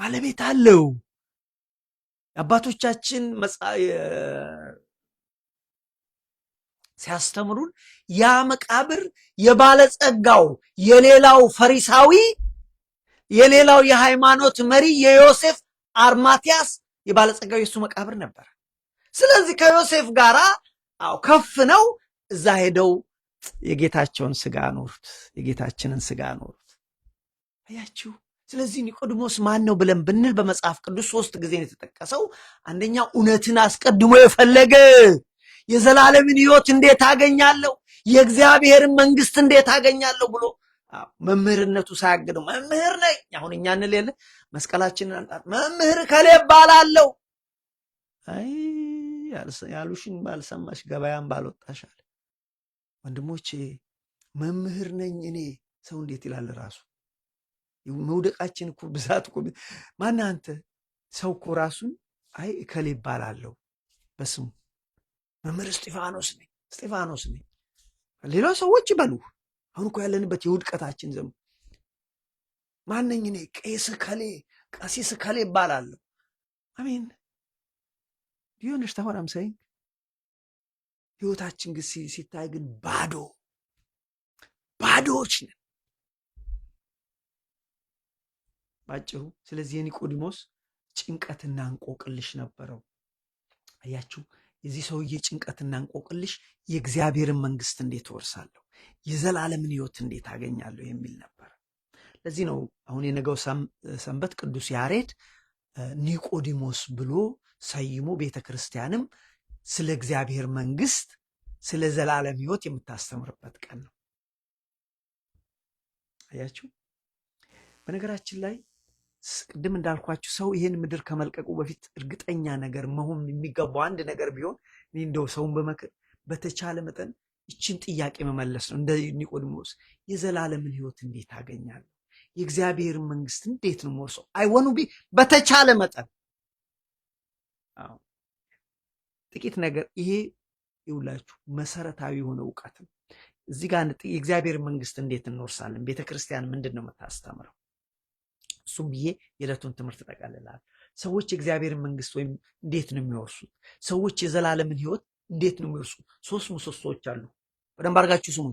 ባለቤት አለው። አባቶቻችን ሲያስተምሩን ያ መቃብር የባለጸጋው የሌላው ፈሪሳዊ የሌላው የሃይማኖት መሪ የዮሴፍ አርማትያስ የባለጸጋው የሱ መቃብር ነበር። ስለዚህ ከዮሴፍ ጋራ ከፍ ነው እዛ ሄደው የጌታቸውን ስጋ አኖሩት፣ የጌታችንን ስጋ አኖሩት። አያችሁ። ስለዚህ ኒቆዲሞስ ማን ነው ብለን ብንል በመጽሐፍ ቅዱስ 3 ጊዜ ነው የተጠቀሰው። አንደኛ እውነትን አስቀድሞ የፈለገ የዘላለምን ሕይወት እንዴት አገኛለሁ፣ የእግዚአብሔርን መንግስት እንዴት አገኛለሁ ብሎ መምህርነቱ ሳያግደው መምህር ነኝ። አሁን እኛ እንል መስቀላችንን አንጣት መምህር ከሌ ባላለው አይ ያሉሽን ባልሰማሽ ገበያን ባልወጣሽ አለ። ወንድሞቼ መምህር ነኝ እኔ ሰው እንዴት ይላል ራሱ? መውደቃችን እኮ ብዛት እኮ ማን አንተ ሰው እኮ ራሱን አይ ከሌ ባላለው በስሙ መምህር እስጢፋኖስ ነኝ ሌላ ሰዎች ይበሉ። አሁን እኮ ያለንበት የውድቀታችን ዘመን ማነኝ እኔ? ቄስ ከሌ ቀሲስ ከሌ ይባላለሁ። አሜን። ዲዮንሽ ተሆናም ሰይ ህይወታችን ግን ሲታይ ግን ባዶዎች ነን ባጭሩ። ስለዚህ የኒቆዲሞስ ጭንቀትና እንቆቅልሽ ነበረው። አያችሁ፣ የዚህ ሰውዬ ጭንቀትና እንቆቅልሽ የእግዚአብሔርን መንግስት እንዴት ወርሳለሁ፣ የዘላለምን ህይወት እንዴት አገኛለሁ የሚል ነበር። ለዚህ ነው አሁን የነገው ሰንበት ቅዱስ ያሬድ ኒቆዲሞስ ብሎ ሰይሞ ቤተ ክርስቲያንም ስለ እግዚአብሔር መንግስት ስለ ዘላለም ህይወት የምታስተምርበት ቀን ነው። አያችሁ፣ በነገራችን ላይ ቅድም እንዳልኳችሁ ሰው ይሄን ምድር ከመልቀቁ በፊት እርግጠኛ ነገር መሆን የሚገባው አንድ ነገር ቢሆን እንደው ሰውን በመክር በተቻለ መጠን ይችን ጥያቄ መመለስ ነው። እንደ ኒቆዲሞስ የዘላለምን ህይወት እንዴት አገኛለሁ? የእግዚአብሔርን መንግስት እንዴት ነው የምወርሰው? አይወኑ በተቻለ መጠን ጥቂት ነገር ይሄ ይውላችሁ መሰረታዊ የሆነ እውቀት ነው። እዚህ ጋር የእግዚአብሔር መንግስት እንዴት እንወርሳለን? ቤተክርስቲያን ምንድን ነው የምታስተምረው? እሱም ብዬ የዕለቱን ትምህርት ጠቃልላል። ሰዎች የእግዚአብሔርን መንግስት ወይም እንዴት ነው የሚወርሱት? ሰዎች የዘላለምን ህይወት እንዴት ነው የሚወርሱት? 3 ምሰሶዎች አሉ። በደንብ አድርጋችሁ ስሙ።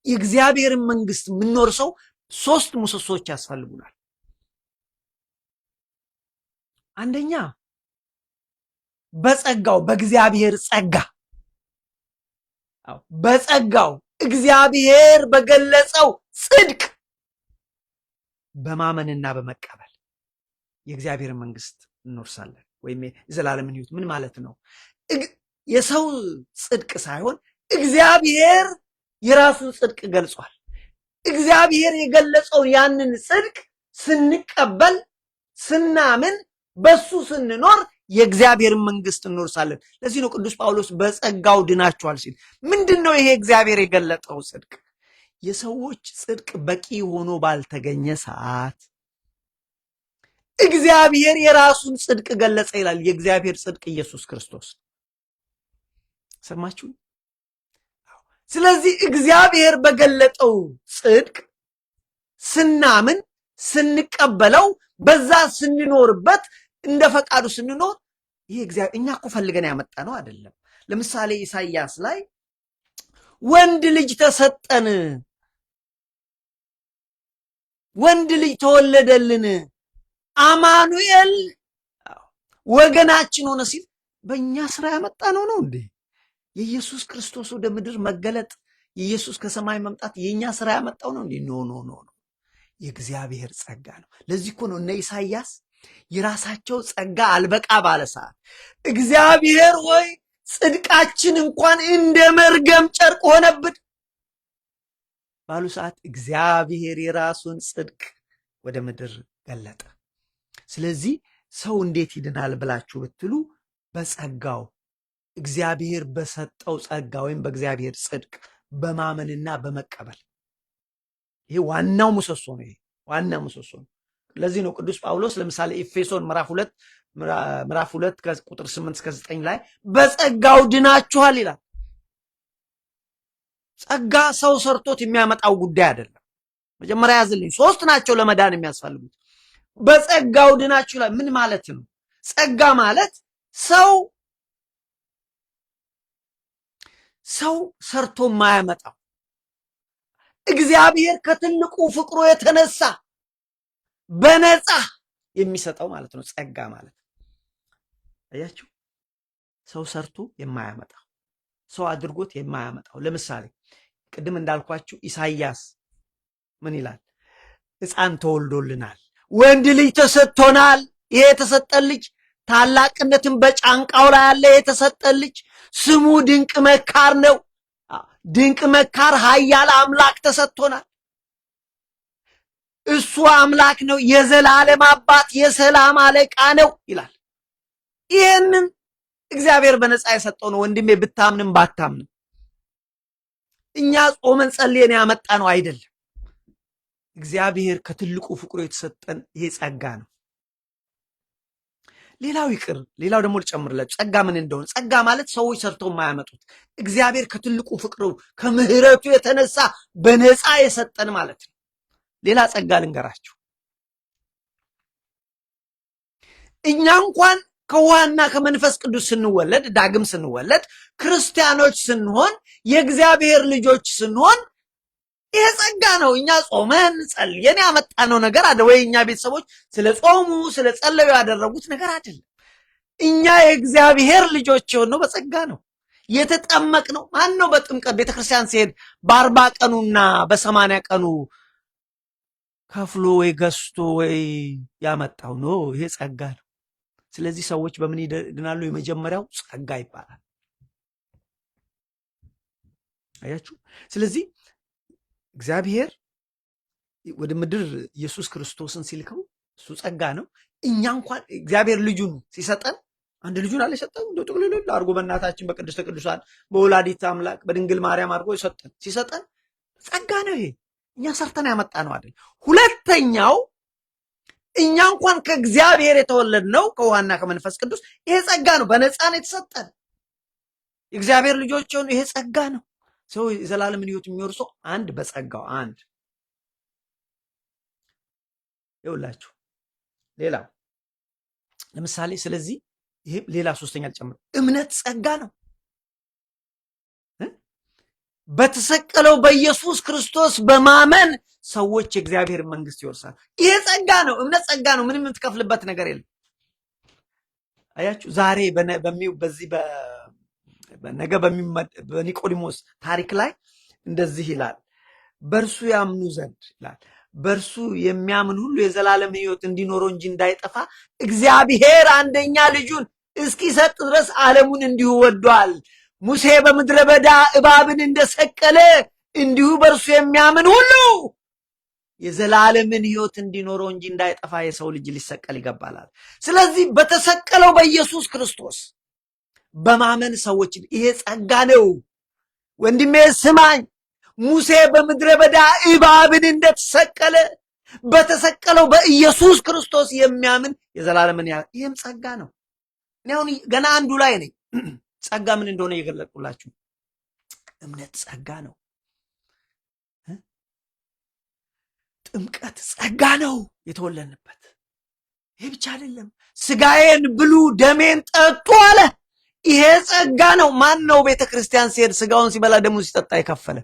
የእግዚአብሔርን መንግስት የምንወርሰው 3 ምሰሶዎች ያስፈልጉናል። አንደኛ በጸጋው በእግዚአብሔር ጸጋ በጸጋው እግዚአብሔር በገለጸው ጽድቅ በማመንና በመቀበል የእግዚአብሔርን መንግስት እንወርሳለን። ወይም የዘላለምን ህይወት ምን ማለት ነው? የሰው ጽድቅ ሳይሆን እግዚአብሔር የራሱን ጽድቅ ገልጿል። እግዚአብሔር የገለጸውን ያንን ጽድቅ ስንቀበል ስናምን በሱ ስንኖር የእግዚአብሔርን መንግስት እንወርሳለን። ለዚህ ነው ቅዱስ ጳውሎስ በጸጋው ድናችኋል ሲል። ምንድን ነው ይሄ እግዚአብሔር የገለጠው ጽድቅ? የሰዎች ጽድቅ በቂ ሆኖ ባልተገኘ ሰዓት እግዚአብሔር የራሱን ጽድቅ ገለጸ ይላል። የእግዚአብሔር ጽድቅ ኢየሱስ ክርስቶስ። ሰማችሁ? ስለዚህ እግዚአብሔር በገለጠው ጽድቅ ስናምን ስንቀበለው በዛ ስንኖርበት እንደ ፈቃዱ ስንኖር ይሄ እግዚአብሔር እኛ እኮ ፈልገን ያመጣ ነው አይደለም። ለምሳሌ ኢሳይያስ ላይ ወንድ ልጅ ተሰጠን፣ ወንድ ልጅ ተወለደልን፣ አማኑኤል ወገናችን ሆነ ሲል በእኛ ስራ ያመጣ ነው እንዴ? የኢየሱስ ክርስቶስ ወደ ምድር መገለጥ፣ የኢየሱስ ከሰማይ መምጣት የእኛ ስራ ያመጣው ነው እንዴ? ኖ፣ የእግዚአብሔር ጸጋ ነው። ለዚህ እኮ ነው እነ ኢሳይያስ የራሳቸው ጸጋ አልበቃ ባለ ሰዓት እግዚአብሔር ሆይ ጽድቃችን እንኳን እንደ መርገም ጨርቅ ሆነብን ባሉ ሰዓት እግዚአብሔር የራሱን ጽድቅ ወደ ምድር ገለጠ። ስለዚህ ሰው እንዴት ይድናል ብላችሁ ብትሉ በጸጋው እግዚአብሔር በሰጠው ጸጋ ወይም በእግዚአብሔር ጽድቅ በማመንና በመቀበል። ይሄ ዋናው ምሰሶ ነው። ይሄ ዋናው ምሰሶ ነው። ለዚህ ነው ቅዱስ ጳውሎስ ለምሳሌ ኤፌሶን ምዕራፍ 2 ከቁጥር 8 እስከ 9 ላይ በጸጋው ድናችኋል ይላል። ጸጋ ሰው ሰርቶት የሚያመጣው ጉዳይ አይደለም። መጀመሪያ ያዝልኝ፣ 3 ናቸው ለመዳን የሚያስፈልጉት። በጸጋው ድናችሁ ይላል። ምን ማለት ነው? ጸጋ ማለት ሰው ሰርቶ የማያመጣው እግዚአብሔር ከትልቁ ፍቅሩ የተነሳ በነፃ የሚሰጠው ማለት ነው። ጸጋ ማለት አያችሁ፣ ሰው ሰርቶ የማያመጣው ሰው አድርጎት የማያመጣው። ለምሳሌ ቅድም እንዳልኳችሁ ኢሳይያስ ምን ይላል? ሕፃን ተወልዶልናል፣ ወንድ ልጅ ተሰጥቶናል። ይሄ የተሰጠን ልጅ ታላቅነትን በጫንቃው ላይ ያለ የተሰጠን ልጅ ስሙ ድንቅ መካር ነው። ድንቅ መካር ኃያል አምላክ ተሰጥቶናል። እሱ አምላክ ነው፣ የዘላለም አባት፣ የሰላም አለቃ ነው ይላል። ይህንን እግዚአብሔር በነፃ የሰጠው ነው ወንድሜ፣ ብታምንም ባታምንም። እኛ ጾመን ጸልየን ያመጣ ነው አይደለም። እግዚአብሔር ከትልቁ ፍቅሩ የተሰጠን ይሄ ጸጋ ነው። ሌላው ይቅር፣ ሌላው ደግሞ ልጨምርላችሁ ጸጋ ምን እንደሆነ። ጸጋ ማለት ሰዎች ሰርተው የማያመጡት እግዚአብሔር ከትልቁ ፍቅሩ ከምሕረቱ የተነሳ በነፃ የሰጠን ማለት ነው። ሌላ ጸጋ ልንገራችሁ። እኛ እንኳን ከውሃና ከመንፈስ ቅዱስ ስንወለድ ዳግም ስንወለድ ክርስቲያኖች ስንሆን የእግዚአብሔር ልጆች ስንሆን ይሄ ጸጋ ነው። እኛ ጾመን ጸልየን ያመጣነው ነገር አለ ወይ? እኛ ቤተሰቦች ስለ ጾሙ ስለ ጸለዩ ያደረጉት ነገር አይደለም። እኛ የእግዚአብሔር ልጆች የሆነው በጸጋ ነው። የተጠመቅነው ማን ነው? በጥምቀት ቤተክርስቲያን ሲሄድ በ40 ቀኑና በ80 ቀኑ ከፍሎ ወይ ገዝቶ ወይ ያመጣው ነው። ይሄ ጸጋ ነው። ስለዚህ ሰዎች በምን ይድናሉ? የመጀመሪያው ጸጋ ይባላል። አያችሁ? ስለዚህ እግዚአብሔር ወደ ምድር ኢየሱስ ክርስቶስን ሲልከው እሱ ጸጋ ነው። እኛ እንኳን እግዚአብሔር ልጁን ሲሰጠን አንድ ልጁን አለ የሰጠን እንደው ጥቅልል አድርጎ በእናታችን በቅድስተ ቅዱሳን በወላዲተ አምላክ በድንግል ማርያም አድርጎ ሲሰጠን ጸጋ ነው። ይሄ እኛ ሰርተን ያመጣ ነው አይደል? ሁለተኛው እኛ እንኳን ከእግዚአብሔር የተወለድነው ከውሃና ከመንፈስ ቅዱስ ይሄ ጸጋ ነው። በነፃ ነው የተሰጠን። የእግዚአብሔር ልጆች ሆኑ ይሄ ጸጋ ነው። ሰው የዘላለምን ሕይወት የሚወርሰው አንድ በጸጋው አንድ ይውላችሁ። ሌላ ለምሳሌ ስለዚህ ይሄ ሌላ ሶስተኛ ልጨምር፣ እምነት ጸጋ ነው። በተሰቀለው በኢየሱስ ክርስቶስ በማመን ሰዎች የእግዚአብሔር መንግስት ይወርሳሉ። ይሄ ጸጋ ነው። እምነት ጸጋ ነው። ምንም የምትከፍልበት ነገር የለም። አያችሁ ዛሬ በዚህ ነገ በኒቆዲሞስ ታሪክ ላይ እንደዚህ ይላል፣ በእርሱ ያምኑ ዘንድ ይላል፣ በእርሱ የሚያምን ሁሉ የዘላለም ሕይወት እንዲኖረው እንጂ እንዳይጠፋ እግዚአብሔር አንደኛ ልጁን እስኪሰጥ ድረስ ዓለሙን እንዲሁ ወዷል። ሙሴ በምድረ በዳ እባብን እንደሰቀለ እንዲሁ በእርሱ የሚያምን ሁሉ የዘላለምን ሕይወት እንዲኖረው እንጂ እንዳይጠፋ የሰው ልጅ ሊሰቀል ይገባላል። ስለዚህ በተሰቀለው በኢየሱስ ክርስቶስ በማመን ሰዎች ይሄ ጸጋ ነው። ወንድሜ ስማኝ፣ ሙሴ በምድረ በዳ እባብን እንደተሰቀለ በተሰቀለው በኢየሱስ ክርስቶስ የሚያምን የዘላለምን ይህም ጸጋ ነው። እኔ አሁን ገና አንዱ ላይ ነኝ። ጸጋ ምን እንደሆነ እየገለጥኩላችሁ። እምነት ጸጋ ነው። ጥምቀት ጸጋ ነው የተወለድንበት። ይሄ ብቻ አይደለም። ስጋዬን ብሉ ደሜን ጠጡ አለ። ይሄ ጸጋ ነው። ማን ነው ቤተ ክርስቲያን ሲሄድ ስጋውን ሲበላ ደሙን ሲጠጣ የከፈለ?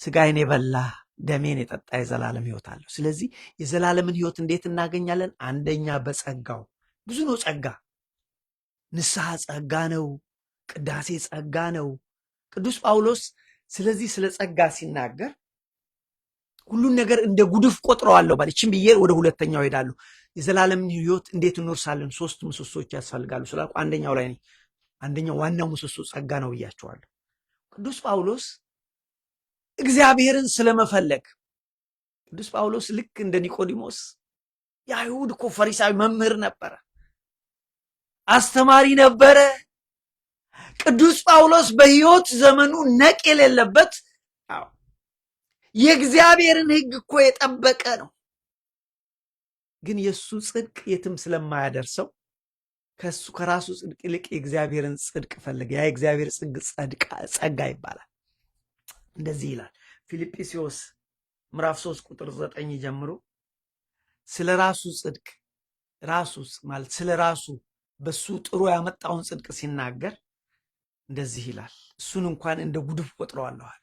ስጋዬን የበላ ደሜን የጠጣ የዘላለም ሕይወት አለው። ስለዚህ የዘላለምን ሕይወት እንዴት እናገኛለን? አንደኛ በጸጋው። ብዙ ነው ጸጋ። ንስሐ ጸጋ ነው። ቅዳሴ ጸጋ ነው። ቅዱስ ጳውሎስ ስለዚህ ስለ ጸጋ ሲናገር ሁሉን ነገር እንደ ጉድፍ ቆጥረዋለሁ ባለችም ብዬ ወደ ሁለተኛው ሄዳለሁ። የዘላለምን ሕይወት እንዴት እንወርሳለን? 3 ምሰሶች ያስፈልጋሉ ስላልኩ አንደኛው ላይ ነኝ። አንደኛው ዋናው ምሰሶ ጸጋ ነው ብያቸዋለሁ። ቅዱስ ጳውሎስ እግዚአብሔርን ስለመፈለግ ቅዱስ ጳውሎስ ልክ እንደ ኒቆዲሞስ የአይሁድ እኮ ፈሪሳዊ መምህር ነበረ፣ አስተማሪ ነበረ። ቅዱስ ጳውሎስ በሕይወት ዘመኑ ነቅ የሌለበት የእግዚአብሔርን ሕግ እኮ የጠበቀ ነው። ግን የእሱ ጽድቅ የትም ስለማያደርሰው ከራሱ ጽድቅ ይልቅ የእግዚአብሔርን ጽድቅ ፈለገ። ያ የእግዚአብሔር ጸጋ ይባላል። እንደዚህ ይላል ፊልጵስዩስ ምዕራፍ 3 ቁጥር 9 ጀምሮ ስለ ራሱ ጽድቅ ራሱ ማለት ስለ ራሱ በሱ ጥሩ ያመጣውን ጽድቅ ሲናገር እንደዚህ ይላል፣ እሱን እንኳን እንደ ጉድፍ ቆጥረዋለሁ አለ።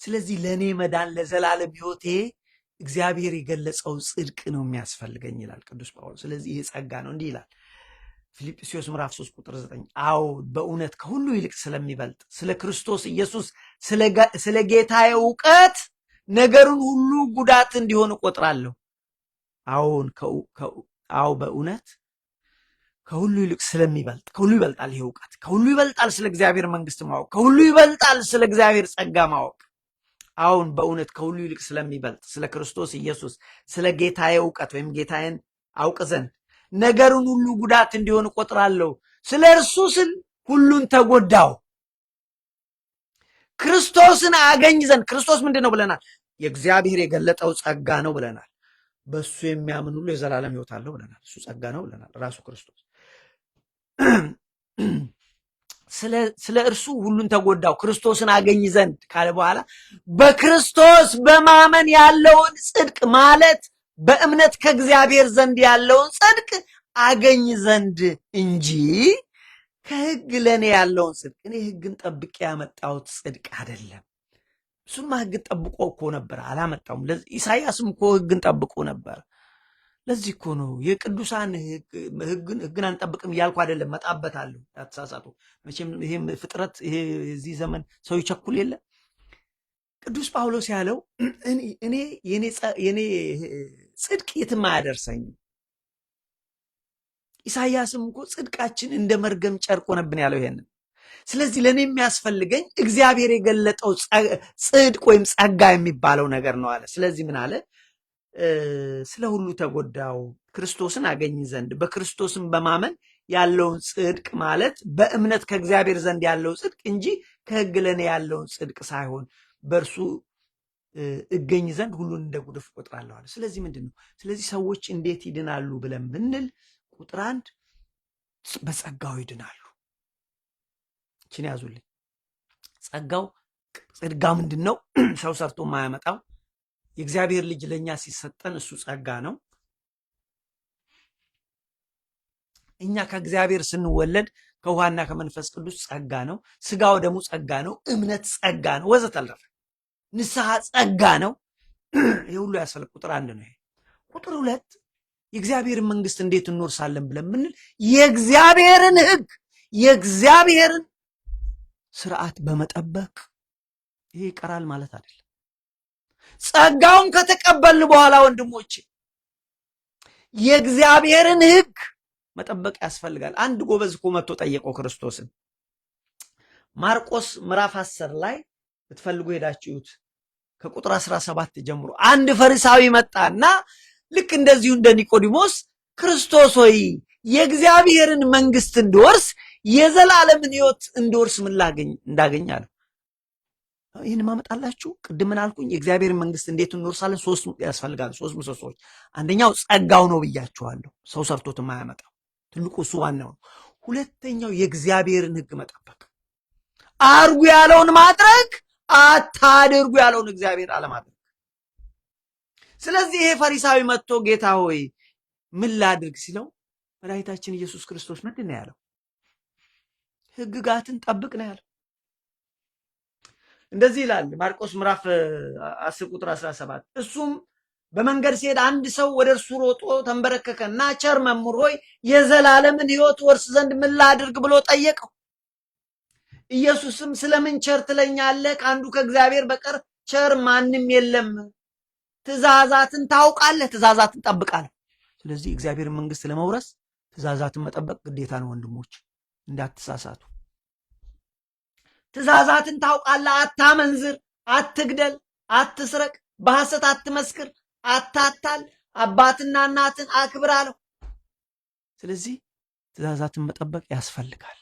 ስለዚህ ለእኔ መዳን ለዘላለም ሕይወቴ እግዚአብሔር የገለጸው ጽድቅ ነው የሚያስፈልገኝ ይላል ቅዱስ ጳውሎስ። ስለዚህ ይህ ጸጋ ነው። እንዲህ ይላል ፊልጵስዩስ ምዕራፍ 3 ቁጥር 9 አዎ በእውነት ከሁሉ ይልቅ ስለሚበልጥ ስለ ክርስቶስ ኢየሱስ ስለ ጌታዬ እውቀት ነገሩን ሁሉ ጉዳት እንዲሆን እቆጥራለሁ። አዎ በእውነት ከሁሉ ይልቅ ስለሚበልጥ፣ ከሁሉ ይበልጣል ይሄ እውቀት፣ ከሁሉ ይበልጣል ስለ እግዚአብሔር መንግስት ማወቅ፣ ከሁሉ ይበልጣል ስለ እግዚአብሔር ጸጋ ማወቅ። አሁን በእውነት ከሁሉ ይልቅ ስለሚበልጥ ስለ ክርስቶስ ኢየሱስ ስለ ጌታዬ እውቀት ወይም ጌታዬን አውቅ ዘንድ ነገሩን ሁሉ ጉዳት እንዲሆን እቆጥራለሁ። ስለ እርሱ ስል ሁሉን ተጎዳው፣ ክርስቶስን አገኝ ዘንድ። ክርስቶስ ምንድን ነው ብለናል? የእግዚአብሔር የገለጠው ጸጋ ነው ብለናል። በሱ የሚያምን ሁሉ የዘላለም ሕይወት አለው ብለናል። እሱ ጸጋ ነው ብለናል። ራሱ ክርስቶስ ስለ እርሱ ሁሉን ተጎዳው ክርስቶስን አገኝ ዘንድ ካለ በኋላ በክርስቶስ በማመን ያለውን ጽድቅ ማለት በእምነት ከእግዚአብሔር ዘንድ ያለውን ጽድቅ አገኝ ዘንድ እንጂ ከሕግ ለእኔ ያለውን ጽድቅ እኔ ሕግን ጠብቄ ያመጣሁት ጽድቅ አይደለም። እሱማ ሕግን ጠብቆ እኮ ነበር፣ አላመጣውም። ኢሳይያስም እኮ ሕግን ጠብቆ ነበር። ለዚህ እኮ ነው የቅዱሳን ሕግን አንጠብቅም እያልኩ አይደለም፣ መጣበታለሁ። አትሳሳቱ። መቼም ይሄም ፍጥረት ይሄ የዚህ ዘመን ሰው ይቸኩል የለ። ቅዱስ ጳውሎስ ያለው እኔ የኔ ጽድቅ የትም አያደርሰኝም። ኢሳይያስም እኮ ጽድቃችን እንደ መርገም ጨርቅ ሆነብን ያለው ይሄንን። ስለዚህ ለእኔ የሚያስፈልገኝ እግዚአብሔር የገለጠው ጽድቅ ወይም ጸጋ የሚባለው ነገር ነው አለ። ስለዚህ ምን አለ? ስለ ሁሉ ተጎዳው ክርስቶስን አገኝ ዘንድ በክርስቶስን በማመን ያለውን ጽድቅ ማለት በእምነት ከእግዚአብሔር ዘንድ ያለው ጽድቅ እንጂ ከሕግ ለእኔ ያለውን ጽድቅ ሳይሆን በእርሱ እገኝ ዘንድ ሁሉን እንደ ጉድፍ እቆጥራለሁ አለ። ስለዚህ ምንድን ነው? ስለዚህ ሰዎች እንዴት ይድናሉ ብለን ብንል ቁጥር 1 በጸጋው ይድናሉ። እችን ያዙልኝ። ጸጋ ምንድን ነው? ሰው ሰርቶ የማያመጣው የእግዚአብሔር ልጅ ለእኛ ሲሰጠን እሱ ጸጋ ነው። እኛ ከእግዚአብሔር ስንወለድ ከውሃና ከመንፈስ ቅዱስ ጸጋ ነው። ስጋው ደግሞ ጸጋ ነው። እምነት ጸጋ ነው፣ ወዘተረፈ። ንስሐ ጸጋ ነው። ይህ ሁሉ ያስፈልግ። ቁጥር 1 ነው ይሄ። ቁጥር 2 የእግዚአብሔርን መንግስት እንዴት እንወርሳለን ብለን ምንል የእግዚአብሔርን ሕግ የእግዚአብሔርን ስርዓት በመጠበቅ ይሄ ይቀራል ማለት አይደለም። ጸጋውን ከተቀበልን በኋላ ወንድሞቼ የእግዚአብሔርን ሕግ መጠበቅ ያስፈልጋል። አንድ ጎበዝ እኮ መጥቶ ጠየቀው ክርስቶስን። ማርቆስ ምዕራፍ 10 ላይ ብትፈልጉ ሄዳችሁት ከቁጥር 17 ጀምሮ አንድ ፈሪሳዊ መጣና ልክ እንደዚሁ እንደ ኒቆዲሞስ ክርስቶስ ሆይ የእግዚአብሔርን መንግስት እንድወርስ የዘላለምን ሕይወት እንድወርስ ምን እንዳገኝ አለው። ይህን ማመጣላችሁ ቅድም ምን አልኩኝ? የእግዚአብሔርን መንግስት እንዴት እንወርሳለን? 3 ያስፈልጋል። 3 ምሰሶች። አንደኛው ጸጋው ነው ብያችኋለሁ፣ ሰው ሰርቶት የማያመጣው ትልቁ እሱ ዋናው ነው። ሁለተኛው የእግዚአብሔርን ሕግ መጠበቅ፣ አርጉ ያለውን ማድረግ፣ አታድርጉ ያለውን እግዚአብሔር አለማድረግ። ስለዚህ ይሄ ፈሪሳዊ መጥቶ ጌታ ሆይ ምን ላድርግ ሲለው መድኃኒታችን ኢየሱስ ክርስቶስ ምንድን ነው ያለው? ሕግጋትን ጠብቅ ነው ያለው። እንደዚህ ይላል ማርቆስ ምዕራፍ 10 ቁጥር 17 እሱም በመንገድ ሲሄድ አንድ ሰው ወደ እርሱ ሮጦ ተንበረከከና ቸር መምህር ሆይ የዘላለምን ሕይወት ወርስ ዘንድ ምን ላድርግ ብሎ ጠየቀው። ኢየሱስም ስለምን ቸር ትለኛለህ? ከአንዱ ከእግዚአብሔር በቀር ቸር ማንም የለም። ትእዛዛትን ታውቃለህ፣ ትእዛዛትን ጠብቃለህ። ስለዚህ እግዚአብሔር መንግስት ለመውረስ ትእዛዛትን መጠበቅ ግዴታ ነው ወንድሞች፣ እንዳትሳሳቱ። ትእዛዛትን ታውቃለህ። አታመንዝር፣ አትግደል፣ አትስረቅ፣ በሐሰት አትመስክር፣ አታታል፣ አባትና እናትን አክብር አለው። ስለዚህ ትእዛዛትን መጠበቅ ያስፈልጋል።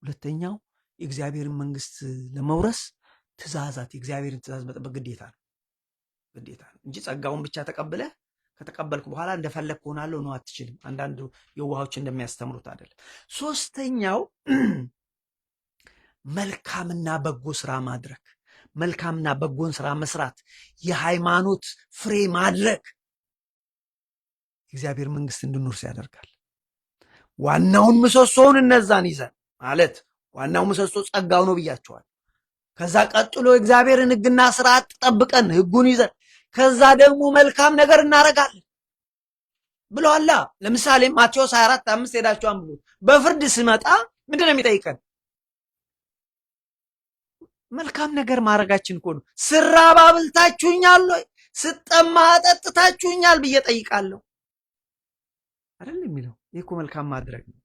ሁለተኛው የእግዚአብሔርን መንግስት ለመውረስ የእግዚአብሔርን ትእዛዝ መጠበቅ ግዴታ ነው እንጂ ጸጋውን ብቻ ተቀብለህ ከተቀበልክ በኋላ እንደፈለግ ሆናለሁ ነው አትችልም። አንዳንዱ የዋሆች እንደሚያስተምሩት አይደለም። ሶስተኛው መልካምና በጎ ስራ ማድረግ፣ መልካምና በጎን ስራ መስራት፣ የሃይማኖት ፍሬ ማድረግ የእግዚአብሔር መንግስት እንድንወርስ ያደርጋል። ዋናውን ምሰሶውን እነዛን ይዘን ማለት ዋናው ምሰሶ ጸጋው ነው ብያቸዋል። ከዛ ቀጥሎ የእግዚአብሔርን ሕግና ስርዓት ጠብቀን ሕጉን ይዘን ከዛ ደግሞ መልካም ነገር እናደርጋለን ብለዋላ። ለምሳሌ ማቴዎስ 24:5 ሄዳችሁ አንብቡት። በፍርድ ሲመጣ ምንድን ነው የሚጠይቀን? መልካም ነገር ማድረጋችን እኮ ነው። ስራብ አብልታችሁኛል ወይ? ስጠማ አጠጥታችሁኛል ብዬ ጠይቃለሁ አይደል የሚለው። ይህ እኮ መልካም ማድረግ ነው።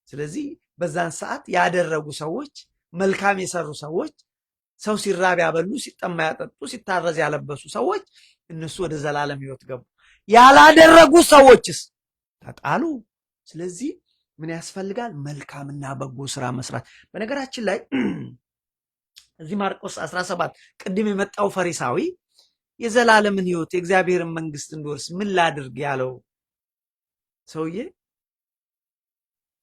ስለዚህ በዛን ሰዓት ያደረጉ ሰዎች፣ መልካም የሰሩ ሰዎች፣ ሰው ሲራብ ያበሉ፣ ሲጠማ ያጠጡ፣ ሲታረዝ ያለበሱ ሰዎች እነሱ ወደ ዘላለም ሕይወት ገቡ። ያላደረጉ ሰዎችስ ተጣሉ። ስለዚህ ምን ያስፈልጋል? መልካምና በጎ ስራ መስራት። በነገራችን ላይ እዚህ ማርቆስ 17 ቅድም የመጣው ፈሪሳዊ የዘላለምን ሕይወት የእግዚአብሔርን መንግስት እንድወርስ ምን ላድርግ ያለው ሰውዬ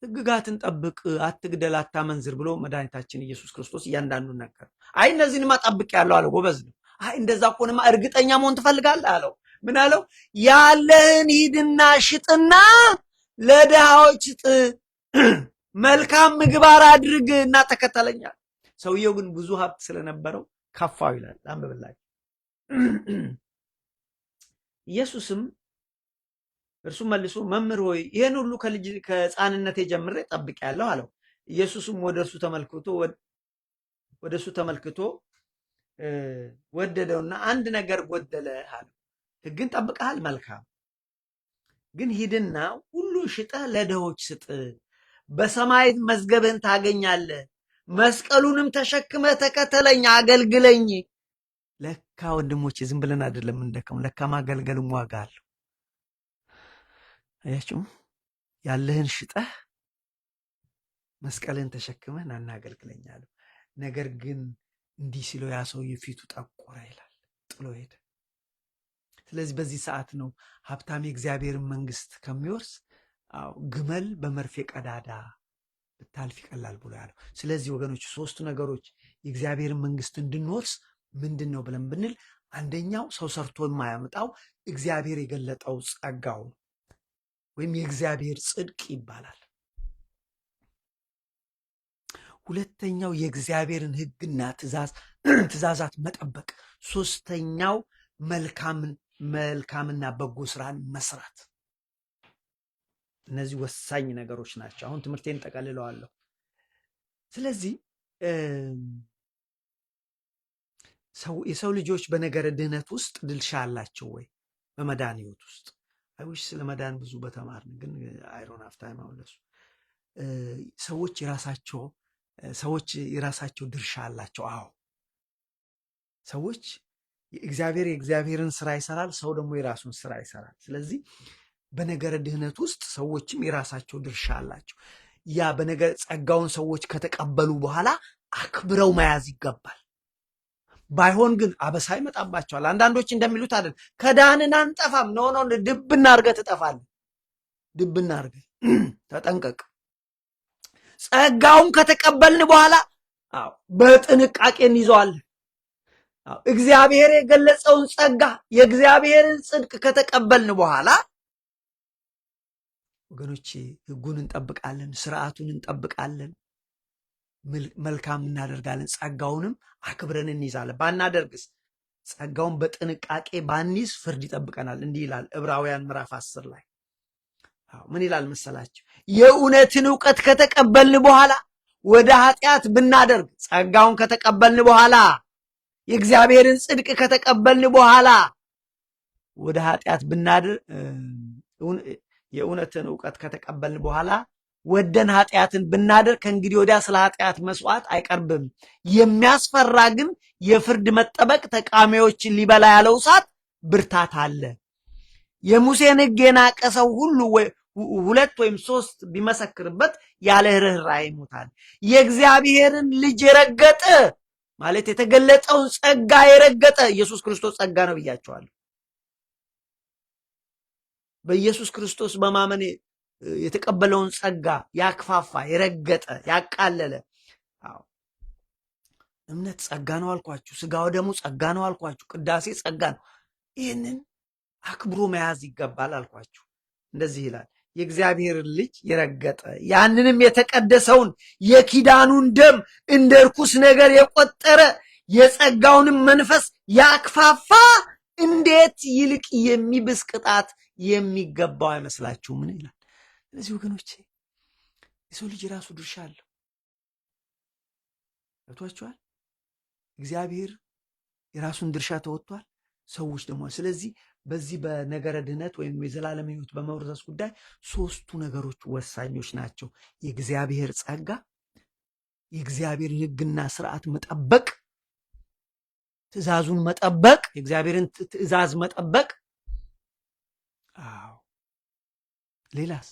ሕግጋትን ጠብቅ፣ አትግደል፣ አታመንዝር ብሎ መድኃኒታችን ኢየሱስ ክርስቶስ እያንዳንዱን ነገር አይ እነዚህንማ ጠብቅ ያለው አለው። ጎበዝ ነው። አይ እንደዛ ከሆነማ እርግጠኛ መሆን ትፈልጋለህ አለው። ምን አለው? ያለህን ሂድና ሽጥና ለድሃዎች ስጥ፣ መልካም ምግባር አድርግ እና ተከተለኛል። ሰውየው ግን ብዙ ሀብት ስለነበረው ከፋው ይላል። አንብብላችሁ። ኢየሱስም እርሱ መልሶ መምህር ሆይ ይህን ሁሉ ከሕፃንነቴ ጀምሬ ጠብቄአለሁ አለው። ኢየሱስም ወደ እሱ ተመልክቶ ወደደውና አንድ ነገር ጎደለ አለው። ሕግን ጠብቀሃል፣ መልካም። ግን ሂድና ሁሉ ሽጠህ ለድሆች ስጥ፣ በሰማይ መዝገብህን ታገኛለህ፣ መስቀሉንም ተሸክመህ ተከተለኝ፣ አገልግለኝ። ለካ ወንድሞቼ ዝም ብለን አይደለም እንደከም፣ ለካ ማገልገልም ዋጋ አለው። አያችሁ፣ ያለህን ሽጠህ መስቀልህን ተሸክመህ ናና አገልግለኝ አለው። ነገር ግን እንዲህ ሲለው ያ ሰውዬ ፊቱ ጠቆረ ይላል፣ ጥሎ ሄደ። ስለዚህ በዚህ ሰዓት ነው ሀብታም የእግዚአብሔርን መንግስት ከሚወርስ ግመል በመርፌ ቀዳዳ ብታልፍ ይቀላል ብሎ ያለው። ስለዚህ ወገኖች ሶስቱ ነገሮች የእግዚአብሔርን መንግስት እንድንወርስ ምንድን ነው ብለን ብንል፣ አንደኛው ሰው ሰርቶ የማያመጣው እግዚአብሔር የገለጠው ጸጋው ወይም የእግዚአብሔር ጽድቅ ይባላል። ሁለተኛው የእግዚአብሔርን ሕግና ትእዛዛት መጠበቅ። ሶስተኛው መልካምና በጎ ስራን መስራት። እነዚህ ወሳኝ ነገሮች ናቸው። አሁን ትምህርቴን ጠቀልለዋለሁ። ስለዚህ የሰው ልጆች በነገረ ድህነት ውስጥ ድርሻ አላቸው ወይ? በመዳን ህይወት ውስጥ አይዊሽ ስለ መዳን ብዙ በተማርን፣ ግን አይሮን አፍታይም አውለሱ ሰዎች የራሳቸው ድርሻ አላቸው። አዎ ሰዎች የእግዚአብሔርን ስራ ይሰራል፣ ሰው ደግሞ የራሱን ስራ ይሰራል። ስለዚህ በነገረ ድህነት ውስጥ ሰዎችም የራሳቸው ድርሻ አላቸው። ያ በነገር ጸጋውን ሰዎች ከተቀበሉ በኋላ አክብረው መያዝ ይገባል። ባይሆን ግን አበሳ ይመጣባቸዋል። አንዳንዶች እንደሚሉት አይደል፣ ከዳንን አንጠፋም። ኖ ድብና አድርገህ ትጠፋለህ። ድብና አድርገህ ተጠንቀቅ። ጸጋውን ከተቀበልን በኋላ በጥንቃቄ እንይዘዋለን። እግዚአብሔር የገለጸውን ጸጋ የእግዚአብሔርን ጽድቅ ከተቀበልን በኋላ ወገኖቼ ሕጉን እንጠብቃለን፣ ስርዓቱን እንጠብቃለን፣ መልካም እናደርጋለን፣ ጸጋውንም አክብረን እንይዛለን። ባናደርግስ ጸጋውን በጥንቃቄ ባንይዝ ፍርድ ይጠብቀናል። እንዲህ ይላል ዕብራውያን ምዕራፍ 10 ላይ ምን ይላል መሰላችሁ? የእውነትን እውቀት ከተቀበልን በኋላ ወደ ኃጢአት ብናደርግ፣ ጸጋውን ከተቀበልን በኋላ የእግዚአብሔርን ጽድቅ ከተቀበልን በኋላ ወደ ኃጢአት ብናደርግ፣ የእውነትን እውቀት ከተቀበልን በኋላ ወደን ኃጢአትን ብናደርግ ከእንግዲህ ወዲያ ስለ ኃጢአት መስዋዕት አይቀርብም። የሚያስፈራ ግን የፍርድ መጠበቅ ተቃዋሚዎችን ሊበላ ያለው እሳት ብርታት አለ። የሙሴን ሕግ የናቀ ሰው ሁሉ 2 ወይም 3 ቢመሰክርበት ያለ ርኅራኄ ይሞታል። የእግዚአብሔርን ልጅ የረገጠ ማለት የተገለጠውን ጸጋ የረገጠ፣ ኢየሱስ ክርስቶስ ጸጋ ነው ብያቸዋለሁ። በኢየሱስ ክርስቶስ በማመን የተቀበለውን ጸጋ ያክፋፋ፣ የረገጠ፣ ያቃለለ። እምነት ጸጋ ነው አልኳችሁ። ስጋው ደግሞ ጸጋ ነው አልኳችሁ። ቅዳሴ ጸጋ ነው። ይህንን አክብሮ መያዝ ይገባል አልኳችሁ። እንደዚህ ይላል፣ የእግዚአብሔርን ልጅ የረገጠ ያንንም የተቀደሰውን የኪዳኑን ደም እንደ ርኩስ ነገር የቆጠረ የጸጋውንም መንፈስ ያክፋፋ እንዴት ይልቅ የሚብስ ቅጣት የሚገባው አይመስላችሁ? ምን ይላል? ስለዚህ ወገኖቼ የሰው ልጅ የራሱ ድርሻ አለው። ገብቷችኋል? እግዚአብሔር የራሱን ድርሻ ተወጥቷል፣ ሰዎች ደግሞ። ስለዚህ በዚህ በነገረ ድህነት ወይም የዘላለም ሕይወት በመውረስ ጉዳይ 3ቱ ነገሮች ወሳኞች ናቸው። የእግዚአብሔር ጸጋ፣ የእግዚአብሔር ሕግና ስርዓት መጠበቅ፣ ትእዛዙን መጠበቅ፣ የእግዚአብሔርን ትእዛዝ መጠበቅ። አዎ ሌላስ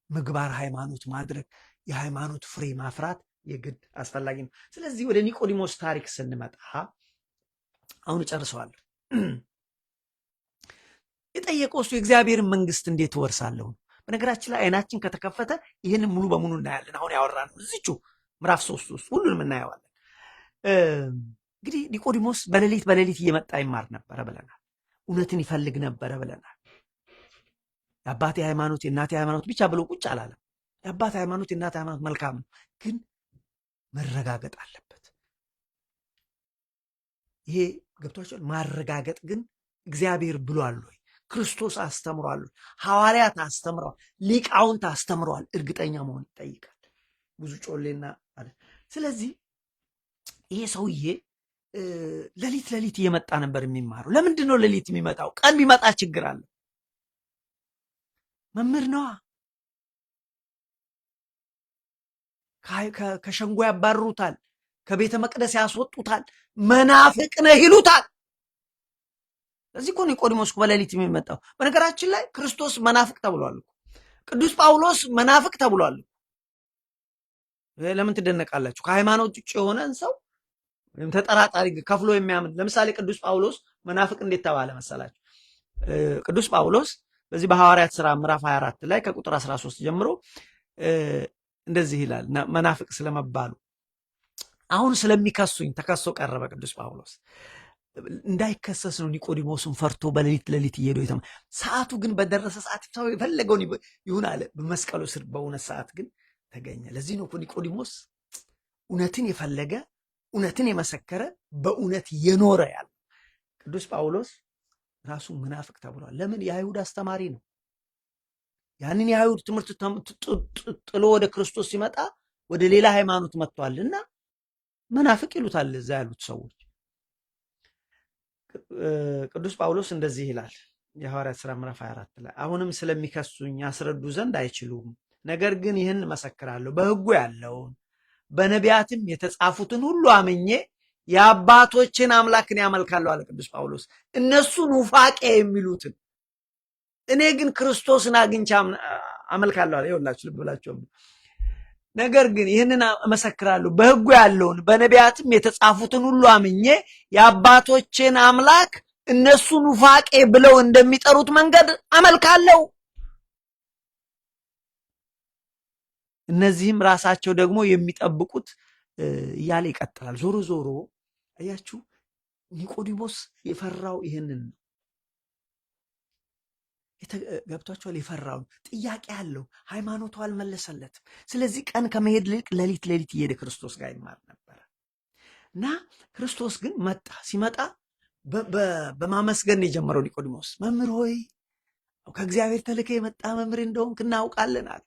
ምግባር ሃይማኖት ማድረግ፣ የሃይማኖት ፍሬ ማፍራት የግድ አስፈላጊ ነው። ስለዚህ ወደ ኒቆዲሞስ ታሪክ ስንመጣ አሁን እጨርሰዋለሁ። የጠየቀው እሱ የእግዚአብሔርን መንግስት እንዴት እወርሳለሁ? በነገራችን ላይ አይናችን ከተከፈተ ይህንን ሙሉ በሙሉ እናያለን። አሁን ያወራነው እዚቹ ምዕራፍ 3 ውስጥ ሁሉንም እናየዋለን። እንግዲህ ኒቆዲሞስ በሌሊት እየመጣ ይማር ነበረ ብለናል። እውነትን ይፈልግ ነበረ ብለናል። የአባቴ ሃይማኖት የእናቴ ሃይማኖት ብቻ ብሎ ቁጭ አላለም። የአባቴ ሃይማኖት የእናቴ ሃይማኖት መልካም ነው፣ ግን መረጋገጥ አለበት። ይሄ ገብቷቸዋል። ማረጋገጥ ግን እግዚአብሔር ብሏል ወይ? ክርስቶስ አስተምሯል? ሐዋርያት አስተምረዋል? ሊቃውንት አስተምረዋል? እርግጠኛ መሆን ይጠይቃል። ብዙ ጮሌና አለ። ስለዚህ ይሄ ሰውዬ ሌሊት እየመጣ ነበር የሚማረው። ለምንድን ነው ሌሊት የሚመጣው? ቀን ቢመጣ ችግር አለ። መምህር ነዋ። ከሸንጎ ያባርሩታል፣ ከቤተ መቅደስ ያስወጡታል፣ መናፍቅ ነህ ይሉታል። ለዚህ እኮ ኒቆዲሞስ በሌሊት የሚመጣው። በነገራችን ላይ ክርስቶስ መናፍቅ ተብሏል። ቅዱስ ጳውሎስ መናፍቅ ተብሏል። ለምን ትደነቃላችሁ? ከሃይማኖት ውጭ የሆነን ሰው ወይም ተጠራጣሪ ከፍሎ የሚያምን ለምሳሌ ቅዱስ ጳውሎስ መናፍቅ እንዴት ተባለ መሰላችሁ? ቅዱስ ጳውሎስ በዚህ በሐዋርያት ሥራ ምዕራፍ 24 ላይ ከቁጥር 13 ጀምሮ እንደዚህ ይላል። መናፍቅ ስለመባሉ አሁን ስለሚከሱኝ ተከሶ ቀረበ ቅዱስ ጳውሎስ። እንዳይከሰስ ነው ኒቆዲሞስን ፈርቶ በሌሊት እየሄዱ ሰዓቱ ግን በደረሰ ሰዓት ሰው የፈለገውን ይሁን አለ። በመስቀሉ ስር በእውነት ሰዓት ግን ተገኘ። ለዚህ ነው ኒቆዲሞስ እውነትን የፈለገ እውነትን የመሰከረ በእውነት የኖረ ያለ። ቅዱስ ጳውሎስ ራሱ መናፍቅ ተብሏል። ለምን? የአይሁድ አስተማሪ ነው። ያንን የአይሁድ ትምህርት ጥሎ ወደ ክርስቶስ ሲመጣ ወደ ሌላ ሃይማኖት መጥቷልና መናፍቅ ይሉታል እዛ ያሉት ሰዎች። ቅዱስ ጳውሎስ እንደዚህ ይላል የሐዋርያት ሥራ ምዕራፍ 24 ላይ አሁንም ስለሚከሱኝ ያስረዱ ዘንድ አይችሉም፣ ነገር ግን ይህን መሰክራለሁ፣ በሕጉ ያለውን በነቢያትም የተጻፉትን ሁሉ አምኜ የአባቶችን አምላክን ያመልካለሁ አለ ቅዱስ ጳውሎስ። እነሱ ኑፋቄ የሚሉትን እኔ ግን ክርስቶስን አግኝቼ አመልካለሁ አለ። ይኸውላችሁ ልብ ብላችሁ። ነገር ግን ይህንን እመሰክራለሁ በሕጉ ያለውን በነቢያትም የተጻፉትን ሁሉ አምኜ የአባቶችን አምላክ እነሱ ኑፋቄ ብለው እንደሚጠሩት መንገድ አመልካለሁ። እነዚህም ራሳቸው ደግሞ የሚጠብቁት እያለ ይቀጥላል። ዞሮ ዞሮ አያችሁ ኒቆዲሞስ የፈራው ይህንን ነው። ገብቷቸዋል። የፈራው ጥያቄ አለው። ሃይማኖቱ አልመለሰለትም። ስለዚህ ቀን ከመሄድ ልቅ ሌሊት እየሄደ ክርስቶስ ጋር ይማር ነበረ እና ክርስቶስ ግን መጣ። ሲመጣ በማመስገን የጀመረው ኒቆዲሞስ መምህር ሆይ ከእግዚአብሔር ተልከ የመጣ መምህር እንደሆንክ እናውቃለን አለ።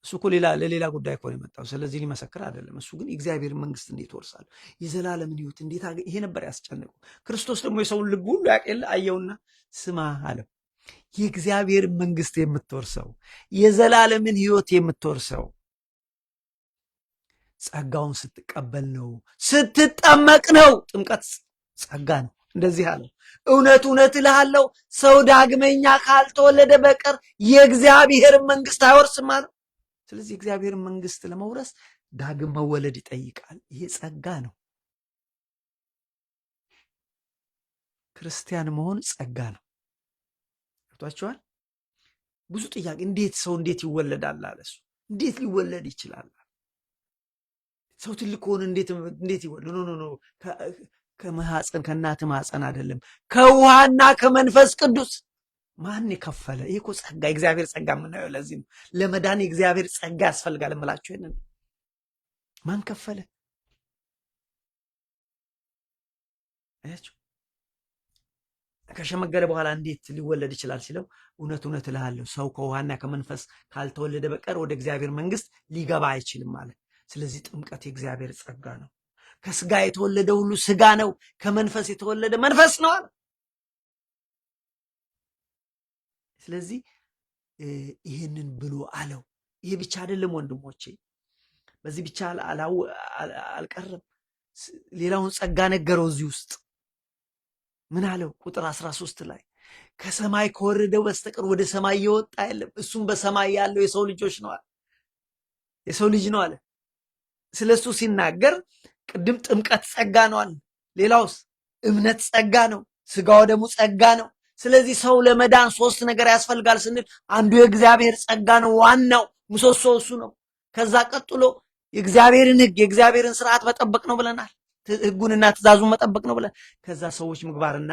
እሱ እኮ ለሌላ ጉዳይ እኮ ነው የመጣው። ስለዚህ ሊመሰክር አይደለም። እሱ ግን የእግዚአብሔር መንግስት እንዴት ወርሳለሁ፣ የዘላለምን ሕይወት እንዴት ይሄ ነበር ያስጨነቀው። ክርስቶስ ደግሞ የሰውን ልብ ሁሉ ያቀለ አየውና ስማ አለው፣ የእግዚአብሔር መንግስት የምትወርሰው የዘላለምን ሕይወት የምትወርሰው ጸጋውን ስትቀበል ነው፣ ስትጠመቅ ነው። ጥምቀት ጸጋ ነው። እንደዚህ አለው፣ እውነት እውነት እልሃለሁ ሰው ዳግመኛ ካልተወለደ በቀር የእግዚአብሔር መንግስት አይወርስም አለው። ስለዚህ እግዚአብሔር መንግስት ለመውረስ ዳግም መወለድ ይጠይቃል። ይሄ ጸጋ ነው። ክርስቲያን መሆን ጸጋ ነው። ገብቷችኋል? ብዙ ጥያቄ እንዴት ይወለዳል አለ እሱ። እንዴት ሊወለድ ይችላል? ሰው ትልቅ ሆነ እንዴት ይወለድ? ኖ ከማህፀን ከእናት ማህፀን አይደለም፣ ከውሃና ከመንፈስ ቅዱስ። ማን የከፈለ? ይሄ እኮ ጸጋ፣ የእግዚአብሔር ጸጋ የምናየው ለዚህ ነው። ለመዳን የእግዚአብሔር ጸጋ ያስፈልጋል እምላችሁ ይሄንን። ማን ከፈለ? አያችሁ፣ ከሸመገለ በኋላ እንዴት ሊወለድ ይችላል ሲለው እውነት እውነት እልሃለሁ ሰው ከውሃና ከመንፈስ ካልተወለደ በቀር ወደ እግዚአብሔር መንግስት ሊገባ አይችልም ማለት። ስለዚህ ጥምቀት የእግዚአብሔር ጸጋ ነው። ከስጋ የተወለደ ሁሉ ስጋ ነው፣ ከመንፈስ የተወለደ መንፈስ ነው አለ። ስለዚህ ይህንን ብሎ አለው። ይሄ ብቻ አይደለም ወንድሞቼ፣ በዚህ ብቻ አልቀረም። ሌላውን ጸጋ ነገረው። እዚህ ውስጥ ምን አለው? ቁጥር 13 ላይ ከሰማይ ከወረደው በስተቀር ወደ ሰማይ የወጣ የለም፣ እሱም በሰማይ ያለው የሰው ልጆች ነው አለ። የሰው ልጅ ነው አለ። ስለሱ ሲናገር ቅድም ጥምቀት ጸጋ ነው አለ። ሌላውስ እምነት ጸጋ ነው፣ ስጋው ደግሞ ጸጋ ነው። ስለዚህ ሰው ለመዳን 3 ነገር ያስፈልጋል ስንል አንዱ የእግዚአብሔር ጸጋ ነው። ዋናው ምሰሶ እሱ ነው። ከዛ ቀጥሎ የእግዚአብሔርን ሕግ የእግዚአብሔርን ስርዓት መጠበቅ ነው ብለናል። ሕጉንና ትእዛዙን መጠበቅ ነው ብለን ከዛ ሰዎች ምግባርና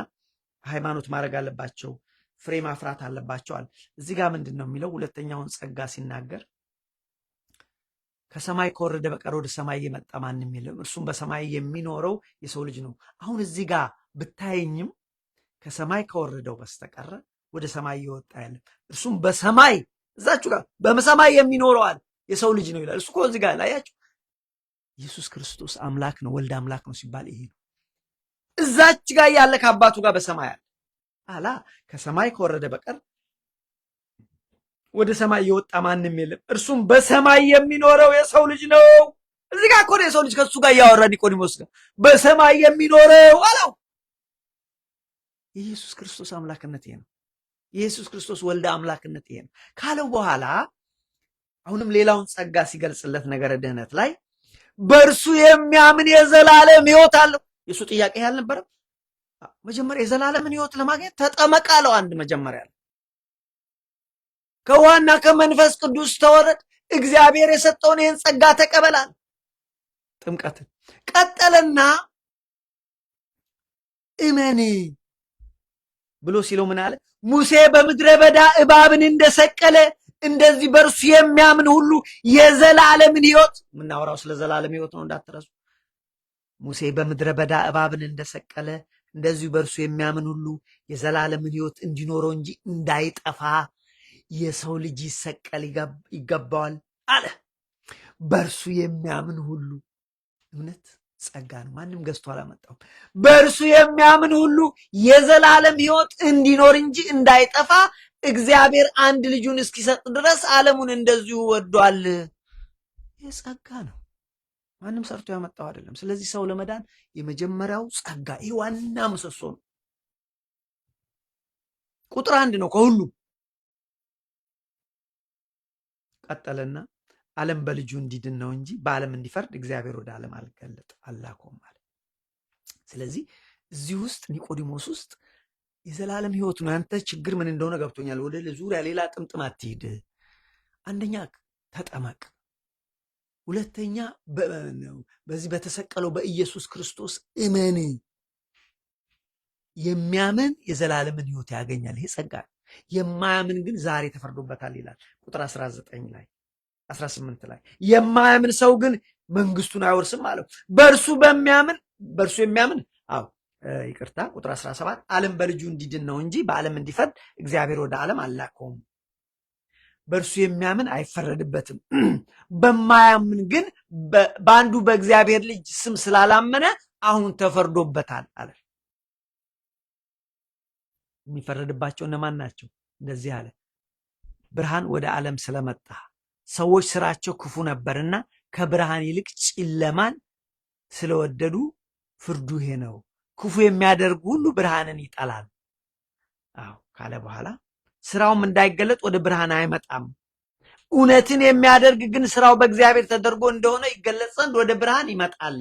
ሃይማኖት ማድረግ አለባቸው፣ ፍሬ ማፍራት አለባቸዋል። እዚህ ጋር ምንድን ነው የሚለው? ሁለተኛውን ጸጋ ሲናገር ከሰማይ ከወረደ በቀር ወደ ሰማይ የመጣ ማንም የለም፣ እርሱም በሰማይ የሚኖረው የሰው ልጅ ነው። አሁን እዚህ ጋር ብታየኝም ከሰማይ ከወረደው በስተቀረ ወደ ሰማይ እየወጣ ያለም እርሱም በሰማይ እዛችሁ ጋር በሰማይ የሚኖረዋል የሰው ልጅ ነው ይላል። እሱ እኮ እዚህ ጋር ላያችሁ ኢየሱስ ክርስቶስ አምላክ ነው፣ ወልድ አምላክ ነው ሲባል ይሄ ነው። እዛች ጋር ያለ ከአባቱ ጋር በሰማይ አለ አላ ከሰማይ ከወረደ በቀር ወደ ሰማይ የወጣ ማንም የለም፣ እርሱም በሰማይ የሚኖረው የሰው ልጅ ነው። እዚህ ጋር እኮ ነው የሰው ልጅ ከሱ ጋር እያወራ ኒቆዲሞስ ጋር በሰማይ የሚኖረው አለው። የኢየሱስ ክርስቶስ አምላክነት ይሄ ነው። የኢየሱስ ክርስቶስ ወልደ አምላክነት ይሄ ነው ካለው በኋላ አሁንም ሌላውን ጸጋ ሲገልጽለት ነገረ ድህነት ላይ በእርሱ የሚያምን የዘላለም ሕይወት አለው። የእሱ ጥያቄ ያልነበረም መጀመሪያ የዘላለምን ሕይወት ለማግኘት ተጠመቅ አለው። አንድ መጀመሪያ ከውሃና ከመንፈስ ቅዱስ ተወረድ፣ እግዚአብሔር የሰጠውን ይህን ጸጋ ተቀበላል። ጥምቀትን ቀጠለና እመን ብሎ ሲለው ምን አለ? ሙሴ በምድረ በዳ እባብን እንደሰቀለ እንደዚህ በእርሱ የሚያምን ሁሉ የዘላለምን ሕይወት፣ የምናወራው ስለ ዘላለም ሕይወት ነው እንዳትረሱ። ሙሴ በምድረ በዳ እባብን እንደሰቀለ እንደዚሁ በእርሱ የሚያምን ሁሉ የዘላለምን ሕይወት እንዲኖረው እንጂ እንዳይጠፋ የሰው ልጅ ይሰቀል ይገባዋል አለ። በእርሱ የሚያምን ሁሉ እምነት ጸጋ ነው። ማንም ገዝቶ አላመጣውም። በእርሱ የሚያምን ሁሉ የዘላለም ሕይወት እንዲኖር እንጂ እንዳይጠፋ እግዚአብሔር አንድ ልጁን እስኪሰጥ ድረስ ዓለሙን እንደዚሁ ወዷል። ይህ ጸጋ ነው። ማንም ሰርቶ ያመጣው አይደለም። ስለዚህ ሰው ለመዳን የመጀመሪያው ጸጋ፣ ይህ ዋና ምሰሶ ነው። ቁጥር 1 ነው ከሁሉም። ቀጠለና ዓለም በልጁ እንዲድን ነው እንጂ በዓለም እንዲፈርድ እግዚአብሔር ወደ ዓለም አላከውም ማለት። ስለዚህ እዚህ ውስጥ ኒቆዲሞስ ውስጥ የዘላለም ሕይወት ነው። ያንተ ችግር ምን እንደሆነ ገብቶኛል። ወደ ዙሪያ ሌላ ጥምጥም አትሂድ። አንደኛ ተጠመቅ፣ ሁለተኛ በዚህ በተሰቀለው በኢየሱስ ክርስቶስ እመን። የሚያምን የዘላለምን ሕይወት ያገኛል። ይሄ ጸጋ ነው። የማያምን ግን ዛሬ ተፈርዶበታል ይላል ቁጥር 19 ላይ 18 ላይ የማያምን ሰው ግን መንግስቱን አይወርስም አለው። በእርሱ የሚያምን ይቅርታ ቁጥር 17 ዓለም በልጁ እንዲድን ነው እንጂ በዓለም እንዲፈርድ እግዚአብሔር ወደ ዓለም አላከውም። በእርሱ የሚያምን አይፈረድበትም። በማያምን ግን በአንዱ በእግዚአብሔር ልጅ ስም ስላላመነ አሁን ተፈርዶበታል አለ። የሚፈረድባቸው እነማን ናቸው? እንደዚህ አለ፣ ብርሃን ወደ ዓለም ስለመጣ ሰዎች ስራቸው ክፉ ነበርና ከብርሃን ይልቅ ጨለማን ስለወደዱ ፍርዱ ይሄ ነው። ክፉ የሚያደርጉ ሁሉ ብርሃንን ይጠላል ካለ በኋላ ስራውም እንዳይገለጥ ወደ ብርሃን አይመጣም። እውነትን የሚያደርግ ግን ስራው በእግዚአብሔር ተደርጎ እንደሆነ ይገለጽ ዘንድ ወደ ብርሃን ይመጣል።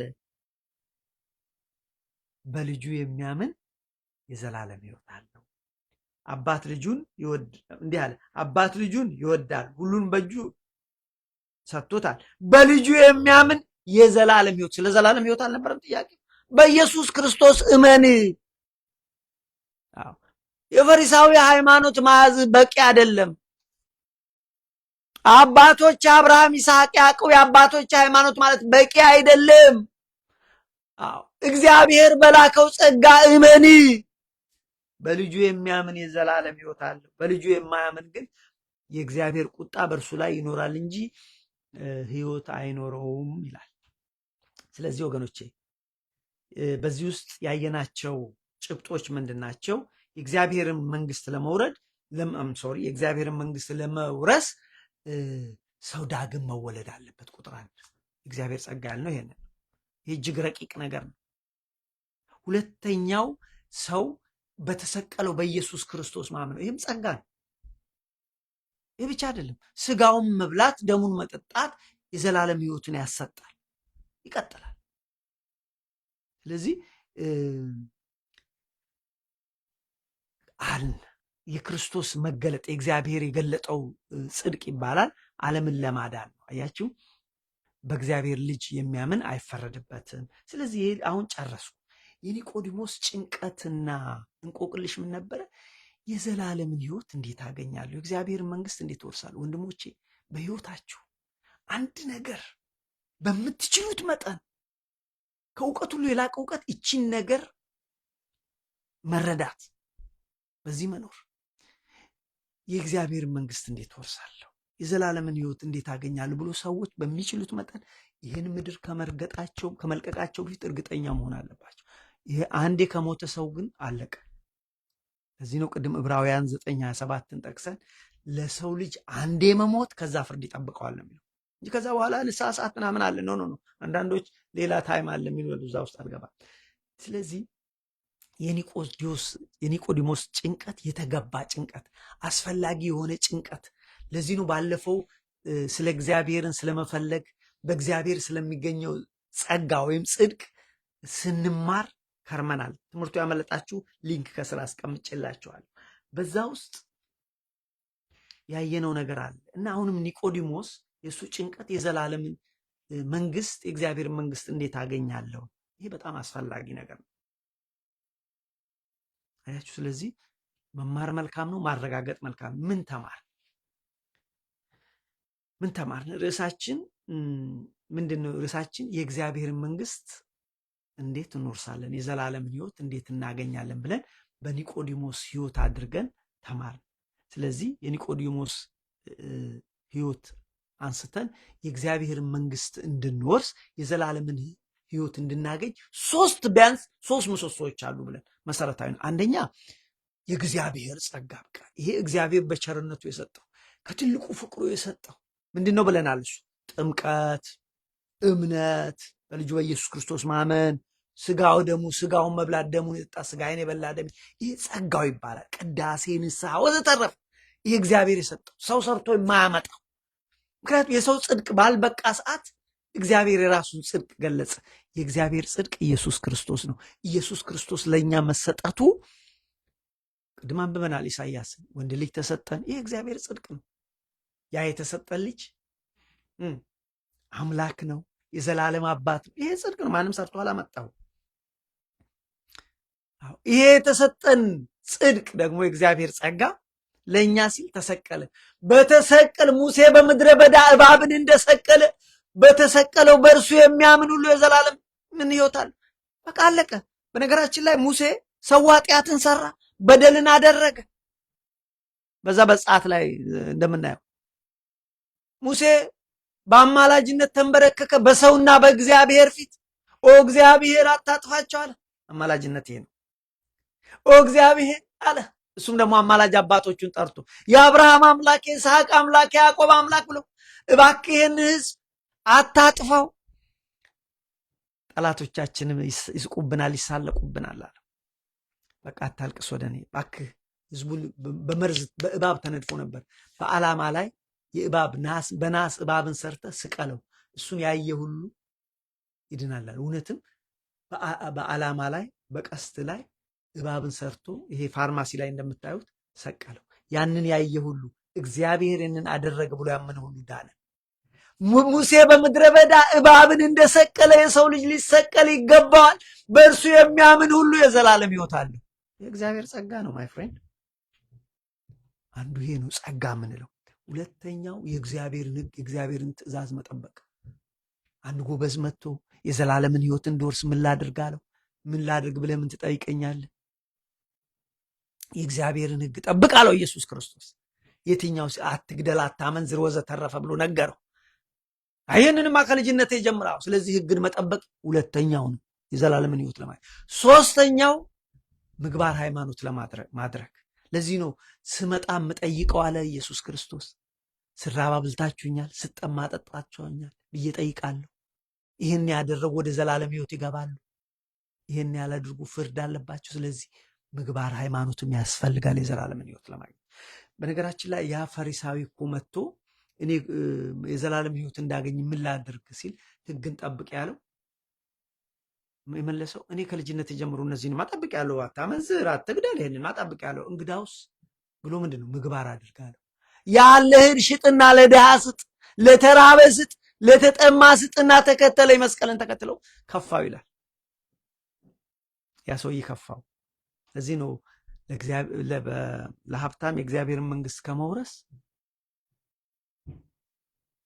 በልጁ የሚያምን የዘላለም ሕይወት አለው። አባት ልጁን እንዲህ አለ፣ አባት ልጁን ይወዳል፣ ሁሉን በእጁ ሰጥቶታል። በልጁ የሚያምን የዘላለም ሕይወት። ስለ ዘላለም ሕይወት አልነበረም ጥያቄ? በኢየሱስ ክርስቶስ እመን። የፈሪሳዊ ሃይማኖት መያዝ በቂ አይደለም። አባቶች አብርሃም፣ ይስሐቅ፣ ያዕቆብ የአባቶች ሃይማኖት ማለት በቂ አይደለም። እግዚአብሔር በላከው ጸጋ እመን። በልጁ የሚያምን የዘላለም ሕይወት አለው። በልጁ የማያምን ግን የእግዚአብሔር ቁጣ በእርሱ ላይ ይኖራል እንጂ ሕይወት አይኖረውም ይላል። ስለዚህ ወገኖቼ በዚህ ውስጥ ያየናቸው ጭብጦች ምንድን ናቸው? የእግዚአብሔርን መንግስት ለመውረድ የእግዚአብሔርን መንግስት ለመውረስ ሰው ዳግም መወለድ አለበት። ቁጥር 1 እግዚአብሔር ጸጋ ያልነው ይሄን ነው። ይህ እጅግ ረቂቅ ነገር ነው። ሁለተኛው ሰው በተሰቀለው በኢየሱስ ክርስቶስ ማመን ነው። ይህም ጸጋ ነው። ይህ ብቻ አይደለም። ስጋውን መብላት ደሙን መጠጣት የዘላለም ሕይወትን ያሰጣል። ይቀጥላል። ስለዚህ የክርስቶስ መገለጥ የእግዚአብሔር የገለጠው ጽድቅ ይባላል። ዓለምን ለማዳን ነው። አያችሁ፣ በእግዚአብሔር ልጅ የሚያምን አይፈረድበትም። ስለዚህ ይሄ አሁን ጨረሱ። የኒቆዲሞስ ጭንቀትና እንቆቅልሽ ምን ነበረ? የዘላለምን ሕይወት እንዴት አገኛለሁ? የእግዚአብሔርን መንግስት እንዴት ወርሳለሁ? ወንድሞቼ በሕይወታችሁ አንድ ነገር በምትችሉት መጠን ከእውቀት ሁሉ የላቀ እውቀት ይቺን ነገር መረዳት፣ በዚህ መኖር፣ የእግዚአብሔርን መንግስት እንዴት ወርሳለሁ፣ የዘላለምን ሕይወት እንዴት አገኛለሁ ብሎ ሰዎች በሚችሉት መጠን ይህን ምድር ከመልቀቃቸው በፊት እርግጠኛ መሆን አለባቸው። ይሄ አንዴ ከሞተ ሰው ግን አለቀ። ለዚህ ነው ቅድም ዕብራውያን 9:27 ጠቅሰን ለሰው ልጅ አንዴ መሞት ከዛ ፍርድ ይጠብቀዋል ነው የሚለው እንጂ ከዛ በኋላ ንስሐ ሰዓት ምናምን አለ ኖ አንዳንዶች ሌላ ታይም አለ የሚሉ እዛ ውስጥ አልገባም። ስለዚህ የኒቆዲሞስ ጭንቀት የተገባ ጭንቀት፣ አስፈላጊ የሆነ ጭንቀት። ለዚህ ነው ባለፈው ስለ እግዚአብሔርን ስለመፈለግ በእግዚአብሔር ስለሚገኘው ጸጋ ወይም ጽድቅ ስንማር ከርመናል። ትምህርቱ ያመለጣችሁ ሊንክ ከስራ አስቀምጬላችኋለሁ። በዛ ውስጥ ያየነው ነገር አለ እና አሁንም ኒቆዲሞስ የእሱ ጭንቀት የዘላለምን መንግስት የእግዚአብሔር መንግስት እንዴት አገኛለሁ? ይሄ በጣም አስፈላጊ ነገር ነው። አያችሁ። ስለዚህ መማር መልካም ነው፣ ማረጋገጥ መልካም። ምን ተማርን? ርዕሳችን ምንድነው? ርዕሳችን የእግዚአብሔርን መንግስት እንዴት እንወርሳለን፣ የዘላለምን ህይወት እንዴት እናገኛለን ብለን በኒቆዲሞስ ህይወት አድርገን ተማርን። ስለዚህ የኒቆዲሞስ ህይወት አንስተን የእግዚአብሔርን መንግስት እንድንወርስ የዘላለምን ህይወት እንድናገኝ ቢያንስ ሶስት ምሰሶዎች አሉ ብለን መሰረታዊ ነው። አንደኛ የእግዚአብሔር ጸጋ፣ በቃ ይሄ እግዚአብሔር በቸርነቱ የሰጠው ከትልቁ ፍቅሩ የሰጠው ምንድነው ብለናል? እሱ ጥምቀት፣ እምነት፣ በልጁ በኢየሱስ ክርስቶስ ማመን፣ ስጋው ደሙ፣ ስጋውን መብላት፣ ደሙን የጠጣ ስጋዬን የበላ ደሜ፣ ይሄ ጸጋው ይባላል። ቅዳሴ፣ ንስሐ ወዘተረፈ ይሄ እግዚአብሔር የሰጠው ሰው ሰርቶ የማያመጣው። ምክንያቱም የሰው ጽድቅ ባልበቃ ሰዓት እግዚአብሔር የራሱን ጽድቅ ገለጸ። የእግዚአብሔር ጽድቅ ኢየሱስ ክርስቶስ ነው። ኢየሱስ ክርስቶስ ለእኛ መሰጠቱ ቅድም አንብበናል። ኢሳይያስን ወንድ ልጅ ተሰጠን፣ ይህ እግዚአብሔር ጽድቅ ነው። ያ የተሰጠን ልጅ አምላክ ነው፣ የዘላለም አባት ነው። ይሄ ጽድቅ ነው። ማንም ሰርቶ አላመጣው። ይሄ የተሰጠን ጽድቅ ደግሞ የእግዚአብሔር ጸጋ ለእኛ ሲል ተሰቀለ። በተሰቀል ሙሴ በምድረ በዳ እባብን እንደሰቀለ በተሰቀለው በእርሱ የሚያምን ሁሉ የዘላለም ምን ሕይወት አለ። በቃ አለቀ። በነገራችን ላይ ሙሴ ሰው ኃጢአትን ሰራ፣ በደልን አደረገ። በዛ በጸአት ላይ እንደምናየው ሙሴ በአማላጅነት ተንበረከከ በሰውና በእግዚአብሔር ፊት። ኦ እግዚአብሔር አታጥፋቸው አለ። አማላጅነት ይሄ ነው። ኦ እግዚአብሔር አለ። እሱም ደግሞ አማላጅ አባቶቹን ጠርቶ የአብርሃም አምላክ፣ የይስሐቅ አምላክ፣ የያዕቆብ አምላክ ብሎ እባክህ ይህን ሕዝብ አታጥፋው፣ ጠላቶቻችንም ይስቁብናል፣ ይሳለቁብናል አለ። በቃ አታልቅስ ወደ እኔ እባክህ። ሕዝቡ በመርዝ በእባብ ተነድፎ ነበር። በዓላማ ላይ በናስ እባብን ሰርተ ስቀለው፣ እሱን ያየ ሁሉ ይድናል። እውነትም በዓላማ ላይ በቀስት ላይ እባብን ሰርቶ ይሄ ፋርማሲ ላይ እንደምታዩት ሰቀለው። ያንን ያየ ሁሉ እግዚአብሔር ይህንን አደረገ ብሎ ያመነ ሁሉ ዳነ። ሙሴ በምድረ በዳ እባብን እንደሰቀለ የሰው ልጅ ሊሰቀል ይገባዋል። በእርሱ የሚያምን ሁሉ የዘላለም ሕይወት አለው። የእግዚአብሔር ጸጋ ነው ማይ ፍሬንድ። አንዱ ይሄ ነው ጸጋ የምንለው። ሁለተኛው የእግዚአብሔርን ሕግ የእግዚአብሔርን ትእዛዝ መጠበቅ። አንድ ጎበዝ መጥቶ የዘላለምን ሕይወት እንድወርስ ምን ላድርግ አለው። ምን ላድርግ ብለህ ምን ትጠይቀኛለህ? የእግዚአብሔርን ሕግ ጠብቅ አለው ኢየሱስ ክርስቶስ። የትኛው? አትግደል፣ አታመንዝር ወዘተረፈ ብሎ ነገረው። ይህንንማ ከልጅነት የጀምራው። ስለዚህ ሕግን መጠበቅ ሁለተኛው ነው የዘላለምን ሕይወት ለማድረግ። ሶስተኛው ምግባር ሃይማኖት ለማድረግ። ለዚህ ነው ስመጣ የምጠይቀው አለ ኢየሱስ ክርስቶስ። ስራብ አብልታችሁኛል፣ ስጠማ አጠጣችሁኛል ብዬ ጠይቃለሁ። ይህን ያደረጉ ወደ ዘላለም ሕይወት ይገባሉ። ይህን ያላድርጉ ፍርድ አለባቸው። ስለዚህ ምግባር ሃይማኖትም ያስፈልጋል የዘላለምን ሕይወት ለማግኘት። በነገራችን ላይ ያ ፈሪሳዊ እኮ መጥቶ እኔ የዘላለም ሕይወት እንዳገኝ ምን ላድርግ ሲል ሕግን ጠብቅ ያለው የመለሰው እኔ ከልጅነት ጀምሮ እነዚህን ማጠብቅ ያለው፣ አታመንዝር፣ አትግደል፣ ይሄንን ማጠብቅ ያለው። እንግዳውስ ብሎ ምንድነው ምግባር አድርጋለሁ። ያለህን ሽጥና ለድሃ ስጥ፣ ለተራበ ስጥ፣ ለተጠማ ስጥና ተከተለኝ፣ መስቀልን ተከትለው ከፋው ይላል። ያ ሰውዬ ከፋው። ለዚህ ነው ለሀብታም የእግዚአብሔርን መንግስት ከመውረስ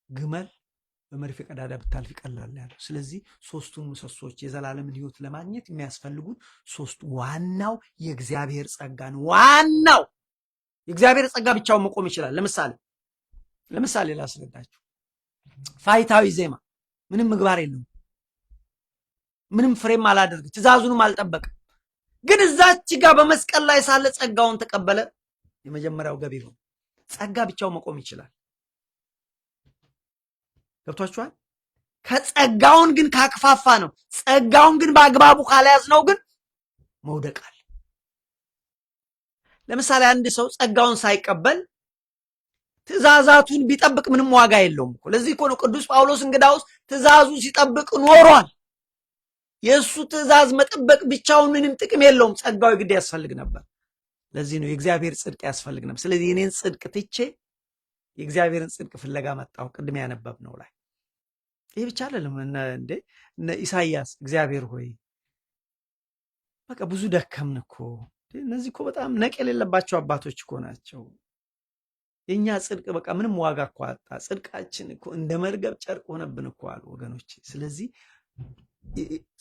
ግመል በመርፌ ቀዳዳ ብታልፍ ይቀላል ያለው። ስለዚህ ሶስቱን ምሰሶች የዘላለምን ህይወት ለማግኘት የሚያስፈልጉን ሶስቱ፣ ዋናው የእግዚአብሔር ጸጋ ነው። ዋናው የእግዚአብሔር ጸጋ ብቻውን መቆም ይችላል። ለምሳሌ ላስረዳችሁ። ፋይታዊ ዜማ ምንም ምግባር የለውም፣ ምንም ፍሬም አላደርግ፣ ትእዛዙንም አልጠበቅም። ግን እዛች ጋር በመስቀል ላይ ሳለ ጸጋውን ተቀበለ። የመጀመሪያው ገቢ ነው። ጸጋ ብቻው መቆም ይችላል። ገብቷችኋል? ከጸጋውን ግን ካክፋፋ ነው፣ ጸጋውን ግን በአግባቡ ካልያዝ ነው ግን መውደቃል። ለምሳሌ አንድ ሰው ጸጋውን ሳይቀበል ትእዛዛቱን ቢጠብቅ ምንም ዋጋ የለውም እኮ። ለዚህ እኮ ነው ቅዱስ ጳውሎስ እንግዳውስ ትእዛዙ ሲጠብቅ ኖሯል። የእሱ ትእዛዝ መጠበቅ ብቻውን ምንም ጥቅም የለውም፣ ጸጋው ግድ ያስፈልግ ነበር። ለዚህ ነው የእግዚአብሔር ጽድቅ ያስፈልግ ነበር። ስለዚህ የኔን ጽድቅ ትቼ የእግዚአብሔርን ጽድቅ ፍለጋ መጣሁ። ቅድም ያነበብነው ላይ ይህ ብቻ አይደለም። እነ ኢሳይያስ እግዚአብሔር ሆይ በቃ ብዙ ደከምን እኮ፣ እነዚህ እኮ በጣም ነቅ የሌለባቸው አባቶች እኮ ናቸው። የእኛ ጽድቅ በቃ ምንም ዋጋ እኮ አጣ፣ ጽድቃችን እኮ እንደ መርገብ ጨርቅ ሆነብን እኮ አሉ ወገኖች። ስለዚህ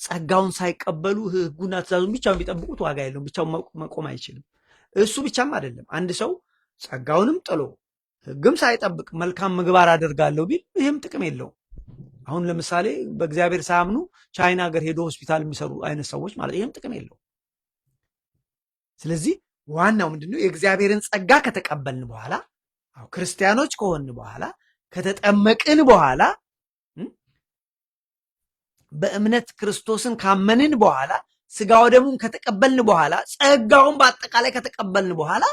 ጸጋውን ሳይቀበሉ ሕጉና ትእዛዙን ብቻውን ቢጠብቁት ዋጋ የለውም፣ ብቻውን መቆም አይችልም። እሱ ብቻም አይደለም፣ አንድ ሰው ጸጋውንም ጥሎ ሕግም ሳይጠብቅ መልካም ምግባር አደርጋለሁ ቢል ይህም ጥቅም የለውም። አሁን ለምሳሌ በእግዚአብሔር ሳያምኑ ቻይና ሀገር ሄዶ ሆስፒታል የሚሰሩ አይነት ሰዎች ማለት ይህም ጥቅም የለውም። ስለዚህ ዋናው ምንድነው? የእግዚአብሔርን ጸጋ ከተቀበልን በኋላ ክርስቲያኖች ከሆን በኋላ ከተጠመቅን በኋላ በእምነት ክርስቶስን ካመንን በኋላ ስጋ ወደሙን ከተቀበልን በኋላ ጸጋውን በአጠቃላይ ከተቀበልን በኋላ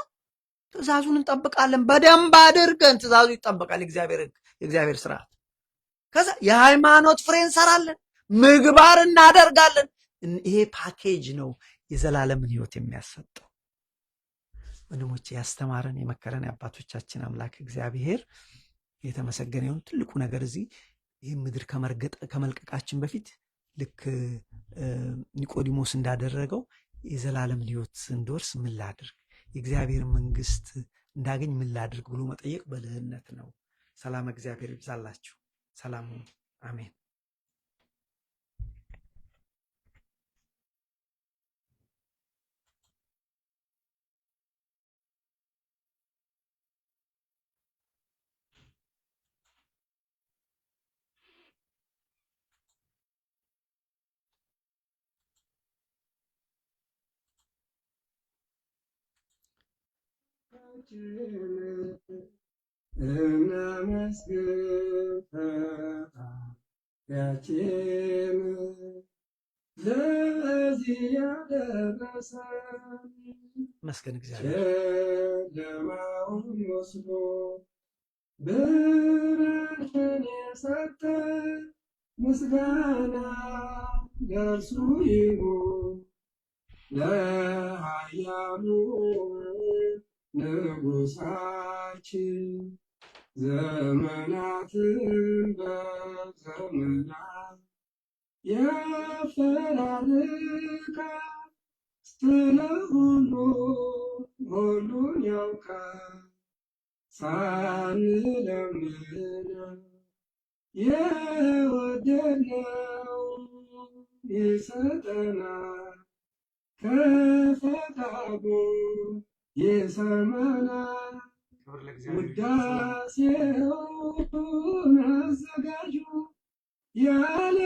ትእዛዙን እንጠብቃለን። በደንብ አድርገን ትእዛዙ ይጠበቃል፣ የእግዚአብሔር ስርዓት። ከዛ የሃይማኖት ፍሬ እንሰራለን፣ ምግባር እናደርጋለን። ይሄ ፓኬጅ ነው የዘላለምን ህይወት የሚያሰጠው። ወንድሞቼ ያስተማረን የመከረን የአባቶቻችን አምላክ እግዚአብሔር የተመሰገነ ይሁን። ትልቁ ነገር እዚህ ይህ ምድር ከመልቀቃችን በፊት ልክ ኒቆዲሞስ እንዳደረገው የዘላለምን ህይወት እንድወርስ ምን ላድርግ፣ የእግዚአብሔር መንግስት እንዳገኝ ምን ላድርግ ብሎ መጠየቅ በልህነት ነው። ሰላም እግዚአብሔር ይብዛላችሁ። ሰላም። አሜን። ያችን ለዚህ ያደረሰን መስገን እግዚአብሔር ጨለማውን ወስዶ ብርሃንን የሰጠ ምስጋና ለእርሱ ይሁን። ለኃያሉ ንጉሣችን ዘመናትን በዘመናት ያፈራርቃል። ስለ ሁሉን ያውቃል። ሳንለምነው የወደድነው ይሰጠናል። ከፈቃዱ ይሰማናል። ውዳሴውን አዘጋጁ ያለ